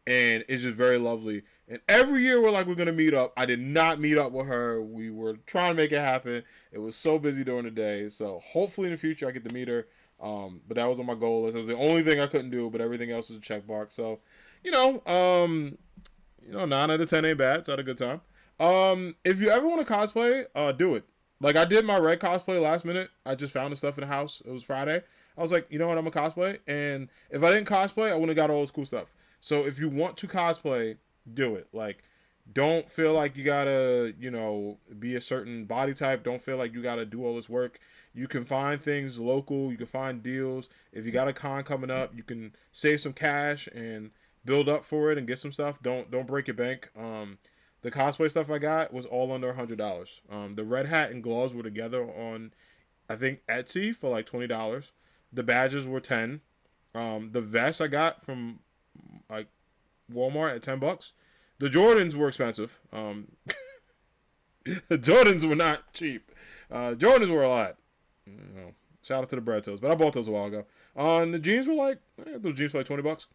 A: and it's just very lovely. And every year we're gonna meet up. I did not meet up with her. We were trying to make it happen. It was so busy during the day. So hopefully in the future I get to meet her. But that was on my goal list. It was the only thing I couldn't do, but everything else was a checkbox. So, 9 out of 10 ain't bad. So I had a good time. If you ever want to cosplay, do it. Like I did my red cosplay last minute. I just found the stuff in the house. It was Friday. I was like, you know what, I'm gonna cosplay. And if I didn't cosplay, I wouldn't have got all this cool stuff. So if you want to cosplay, do it. Like, don't feel like you gotta, be a certain body type. Don't feel like you gotta do all this work. You can find things local. You can find deals. If you got a con coming up, you can save some cash and build up for it and get some stuff. Don't break your bank. The cosplay stuff I got was all under $100. The red hat and gloves were together on, I think, Etsy for like $20. The badges were $10. The vest I got from like Walmart at $10. The Jordans were expensive. The Jordans were not cheap. Jordans were a lot. Shout out to the bread toes, but I bought those a while ago. And the jeans were like those jeans for like $20.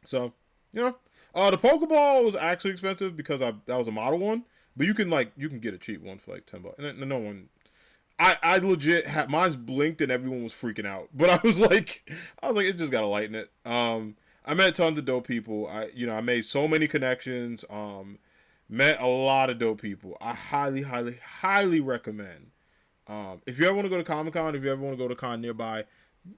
A: So the Pokeball was actually expensive because that was a model one, but you can get a cheap one for like $10. And no one. I legit had mine's blinked and everyone was freaking out, but I was like, it just gotta lighten it. I met tons of dope people. I made so many connections. Met a lot of dope people. I highly, highly, highly recommend. If you ever want to go to Comic Con, if you ever want to go to con nearby,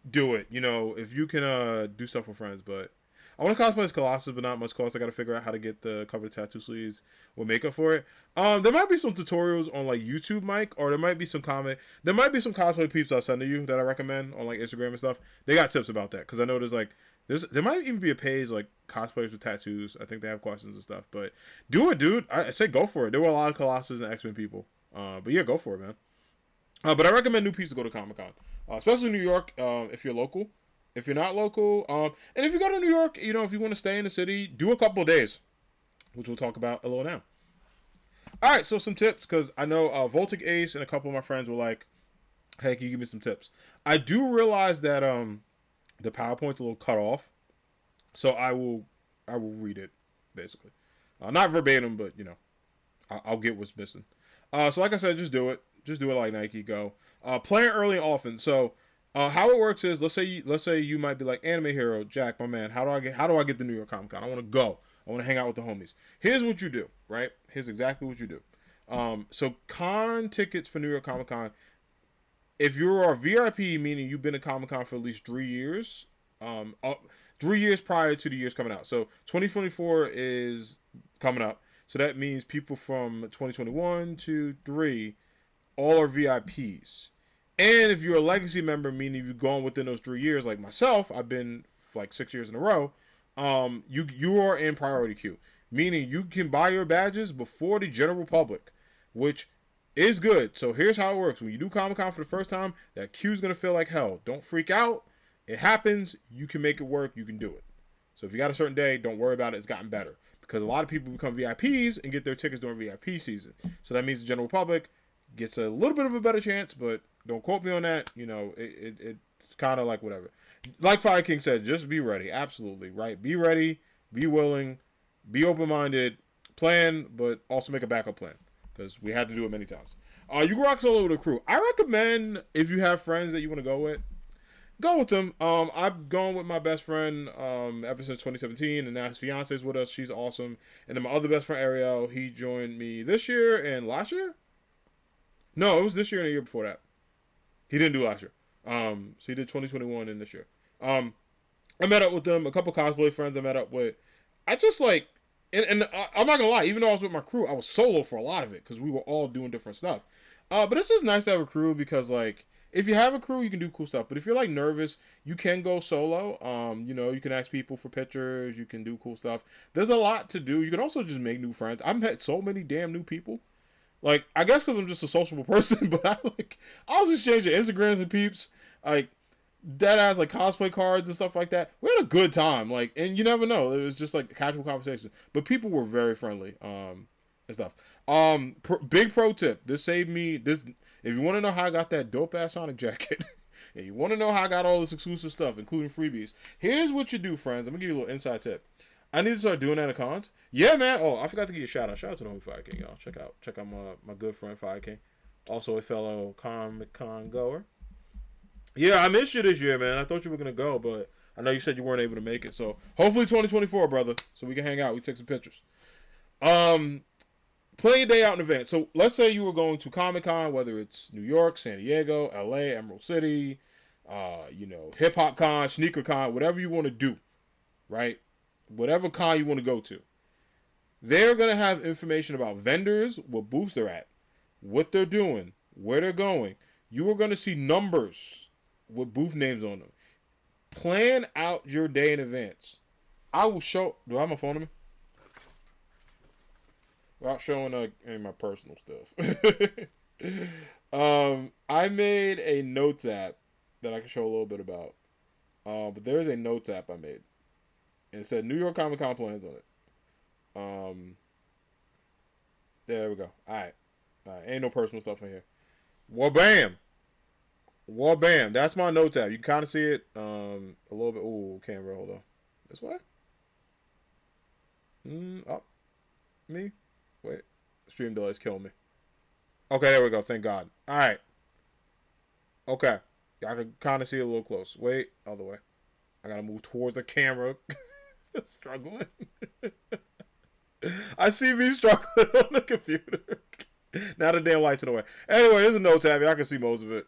A: do it. If you can do stuff with friends. But I want to cosplay as Colossus, but not much cost. I got to figure out how to get the cover tattoo sleeves with makeup for it. There might be some tutorials on like YouTube, Mike, or there might be some There might be some cosplay peeps I'll send to you that I recommend on like Instagram and stuff. They got tips about that because I know there might even be a page like cosplayers with tattoos. I think they have questions and stuff. But do it, dude. I say go for it. There were a lot of Colossus and X-Men people. But yeah, go for it, man. But I recommend new peeps to go to Comic Con, especially New York. If you're local. If you're not local, and if you go to New York, if you want to stay in the city, do a couple of days, which we'll talk about a little now. All right, so some tips, because I know Voltic Ace and a couple of my friends were like, hey, can you give me some tips? I do realize that the PowerPoint's a little cut off, so I will read it, basically. Not verbatim, but, I'll get what's missing. So like I said, just do it. Just do it like Nike, go. Play it early and often, so... how it works is, let's say you might be like, Anime Hero, Jack, my man, how do I get the New York Comic Con? I want to go. I want to hang out with the homies. Here's what you do, right? Here's exactly what you do. So con tickets for New York Comic Con, if you're a VIP, meaning you've been to Comic Con for at least 3 years, 3 years prior to the years coming out. So 2024 is coming up. So that means people from 2021 to 3 all are VIPs. And if you're a legacy member, meaning you've gone within those 3 years, like myself, I've been like 6 years in a row, you are in priority queue. Meaning you can buy your badges before the general public, which is good. So here's how it works. When you do Comic-Con for the first time, that queue is going to feel like hell. Don't freak out. It happens. You can make it work. You can do it. So if you got a certain day, don't worry about it. It's gotten better because a lot of people become VIPs and get their tickets during VIP season. So that means the general public gets a little bit of a better chance, but don't quote me on that. You know, it's kind of like whatever. Like Fire King said, just be ready. Absolutely, right? Be ready, be willing, be open-minded, plan, but also make a backup plan because we had to do it many times. You can rock solo with a crew. I recommend if you have friends that you want to go with them. I've gone with my best friend ever since 2017, and now his fiance is with us. She's awesome. And then my other best friend Ariel, he joined me this year and last year. No, it was this year and the year before that. He didn't do last year. So he did 2021 and this year. I met up with them, a couple cosplay friends I met up with. I just like, and I'm not gonna lie, even though I was with my crew, I was solo for a lot of it because we were all doing different stuff. But it's just nice to have a crew because like, if you have a crew, you can do cool stuff. But if you're like nervous, you can go solo. You know, you can ask people for pictures. You can do cool stuff. There's a lot to do. You can also just make new friends. I've met so many damn new people. Like, I guess because I'm just a sociable person, but I was exchanging Instagrams with peeps, like, dead ass, like, cosplay cards and stuff like that. We had a good time, like, and you never know. It was just, like, a casual conversation. But people were very friendly, and stuff. Big pro tip. This saved me, if you want to know how I got that dope-ass Sonic jacket, and you want to know how I got all this exclusive stuff, including freebies, here's what you do, friends. I'm going to give you a little inside tip. I need to start doing that at cons. Yeah, man. Oh, I forgot to give you a shout out. Shout out to the homie Fire King, y'all. Check out my good friend Fire King, also a fellow Comic-Con goer. Yeah, I missed you this year, man. I thought you were gonna go, but I know you said you weren't able to make it. So hopefully 2024, brother, so we can hang out. We take some pictures. Plan your day out in advance. So let's say you were going to Comic-Con, whether it's New York, San Diego, LA, Emerald City, Hip Hop Con, Sneaker Con, whatever you want to do, right? Whatever con you want to go to, they're going to have information about vendors, what booths they're at, what they're doing, where they're going. You are going to see numbers with booth names on them. Plan out your day in advance. I will show. Do I have my phone on me? Without showing any of my personal stuff. I made a notes app that I can show a little bit about. But there's a notes app I made. And it said New York Comic Con plans on it. There we go. Alright. Ain't no personal stuff in here. Wabam! That's my notes app. You can kind of see it a little bit. Ooh, camera. Hold on. This way? Up. Me? Wait. Stream delay's killing me. Okay, there we go. Thank God. Alright. Okay. I can kind of see it a little close. Wait. Other way. I gotta move towards the camera. Struggling. I see me struggling on the computer. Now the damn light's in the way. Anyway, there's a notes app. I can see most of it.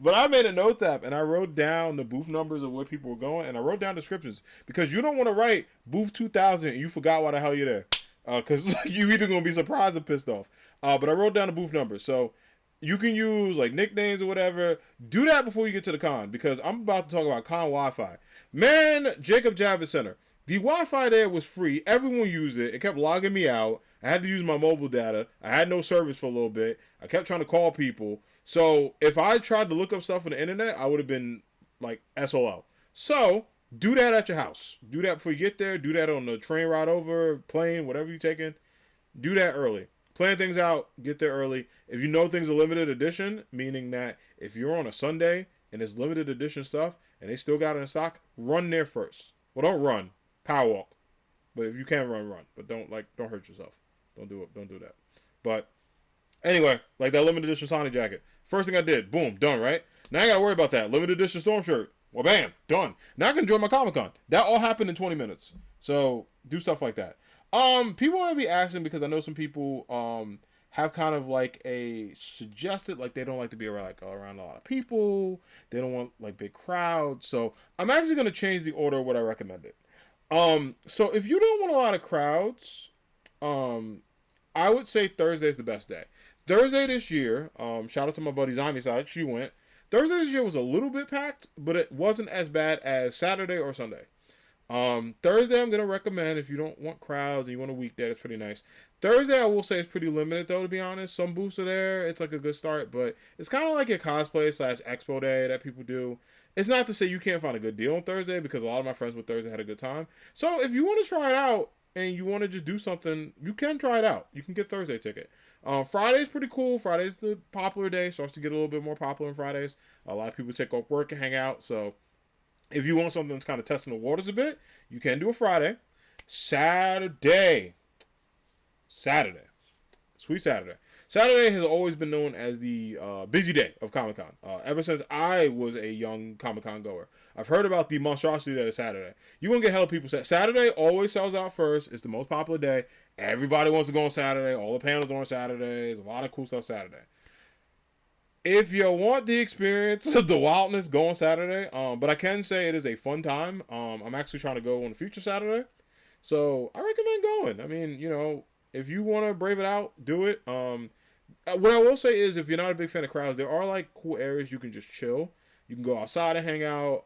A: But I made a notes app and I wrote down the booth numbers of where people were going and I wrote down descriptions because you don't want to write booth 2000 and you forgot why the hell you're there. Because you either going to be surprised or pissed off. But I wrote down the booth numbers. So you can use like nicknames or whatever. Do that before you get to the con because I'm about to talk about con Wi-Fi. Man, Jacob Javits Center. The Wi-Fi there was free. Everyone used it. It kept logging me out. I had to use my mobile data. I had no service for a little bit. I kept trying to call people. So if I tried to look up stuff on the internet, I would have been like SOL. So do that at your house. Do that before you get there. Do that on the train ride over, plane, whatever you're taking. Do that early. Plan things out. Get there early. If you know things are limited edition, meaning that if you're on a Sunday and it's limited edition stuff and they still got it in stock, run there first. Well, don't run. Power walk. But if you can run. But don't hurt yourself. Don't do it. Don't do that. But anyway, like that limited edition Sonic jacket. First thing I did, boom, done, right? Now I gotta worry about that. Limited edition Storm shirt. Well, bam, done. Now I can enjoy my Comic-Con. That all happened in 20 minutes. So do stuff like that. People might be asking because I know some people have kind of like a suggested, like they don't like to be around a lot of people. They don't want like big crowds. So I'm actually gonna change the order of what I recommended. So if you don't want a lot of crowds, I would say Thursday is the best day. Thursday this year, shout out to my buddy Zombie Side, she went. Thursday this year was a little bit packed, but it wasn't as bad as Saturday or Sunday. Thursday I'm going to recommend if you don't want crowds and you want a weekday, that's pretty nice. Thursday I will say it's pretty limited though, to be honest. Some booths are there. It's like a good start, but it's kind of like a cosplay / expo day that people do. It's not to say you can't find a good deal on Thursday, because a lot of my friends with Thursday had a good time. So if you want to try it out and you want to just do something, you can try it out. You can get Thursday ticket. Friday's pretty cool. Friday's the popular day. Starts to get a little bit more popular on Fridays. A lot of people take off work and hang out. So if you want something that's kind of testing the waters a bit, you can do a Friday. Saturday. Sweet Saturday. Saturday has always been known as the busy day of Comic-Con. Ever since I was a young Comic-Con goer. I've heard about the monstrosity that is Saturday. You're going to get hella people. Saturday always sells out first. It's the most popular day. Everybody wants to go on Saturday. All the panels are on Saturday. There's a lot of cool stuff Saturday. If you want the experience of the wildness, go on Saturday. But I can say it is a fun time. I'm actually trying to go on a future Saturday. So I recommend going. I mean, you know, if you want to brave it out, do it. What I will say is, if you're not a big fan of crowds, there are like cool areas you can just chill. You can go outside and hang out.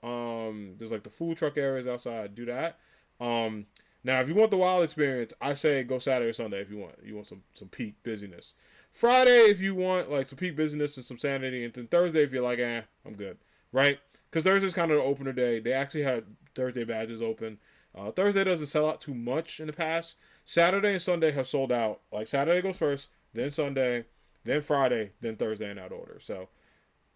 A: There's like the food truck areas outside. Do that. Now, if you want the wild experience, I say go Saturday or Sunday if you want some peak busyness. Friday if you want like some peak busyness and some sanity, and then Thursday if you're like, I'm good, right? Because Thursday's kind of the opener day. They actually had Thursday badges open. Thursday doesn't sell out too much in the past. Saturday and Sunday have sold out. Like Saturday goes first, then Sunday, then Friday, then Thursday in that order. So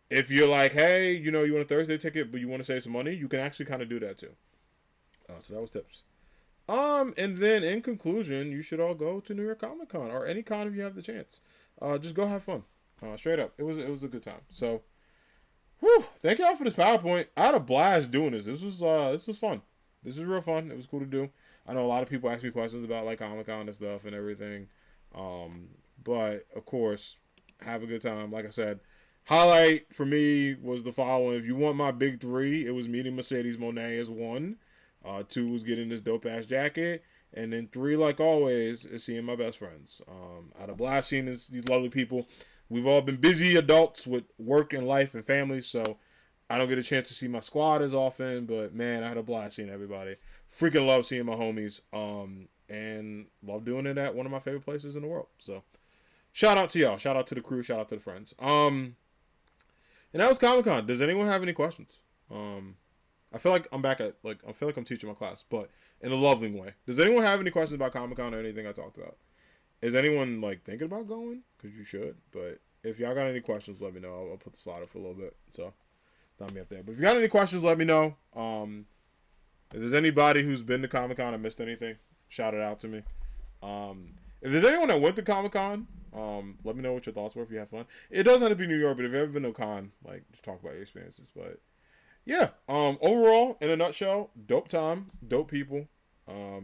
A: if you're like, hey, you know, you want a Thursday ticket, but you want to save some money, you can actually kind of do that too. So that was tips. And then in conclusion, you should all go to New York Comic Con or any con if you have the chance. Just go have fun. Straight up, it was a good time. So, thank y'all for this PowerPoint. I had a blast doing this. This was fun. This is real fun. It was cool to do. I know a lot of people ask me questions about like Comic Con and stuff and everything. But of course, have a good time. Like I said, highlight for me was the following. If you want my big three, it was meeting Mercedes Monet as one. 2 was getting this dope ass jacket. And then 3, like always, is seeing my best friends. I had a blast seeing these lovely people. We've all been busy adults with work and life and family, so I don't get a chance to see my squad as often. But man, I had a blast seeing everybody. Freaking love seeing my homies. And love doing it at one of my favorite places in the world. So shout out to y'all. Shout out to the crew. Shout out to the friends. And that was Comic Con. Does anyone have any questions? I feel like I'm back at I feel like I'm teaching my class, but in a loving way. Does anyone have any questions about Comic Con or anything I talked about? Is anyone like thinking about going? Because you should. But if y'all got any questions, let me know. I'll put the slide up for a little bit. So not me up there. But if you got any questions, let me know. If there's anybody who's been to Comic Con and missed anything, shout it out to me. If there's anyone that went to Comic Con, let me know what your thoughts were if you have fun. It doesn't have to be New York, but if you've ever been to a con, like just talk about your experiences. But yeah, overall, in a nutshell, dope time, dope people. I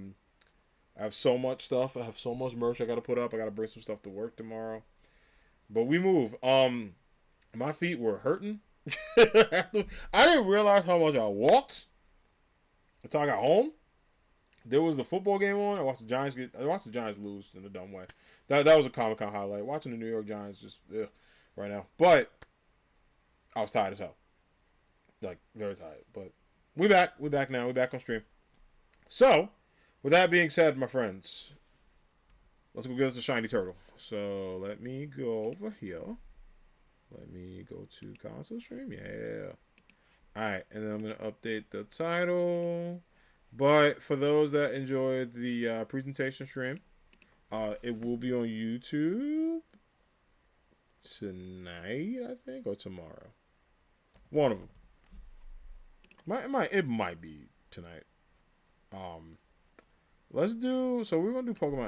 A: have so much stuff. I have so much merch I got to put up. I got to bring some stuff to work tomorrow. But we move. My feet were hurting. I didn't realize how much I walked until I got home. There was the football game on. I watched the Giants lose in a dumb way. That was a Comic-Con highlight. Watching the New York Giants just right now. But I was tired as hell. Like, very tired. But we back. We back now. We back on stream. So, with that being said, my friends, let's go get us a shiny turtle. So, let me go over here. Let me go to console stream. Yeah. Alright, and then I'm going to update the title. But for those that enjoyed the presentation stream, it will be on YouTube tonight, I think, or tomorrow. One of them. It might be tonight. Let's do. So we're gonna do Pokemon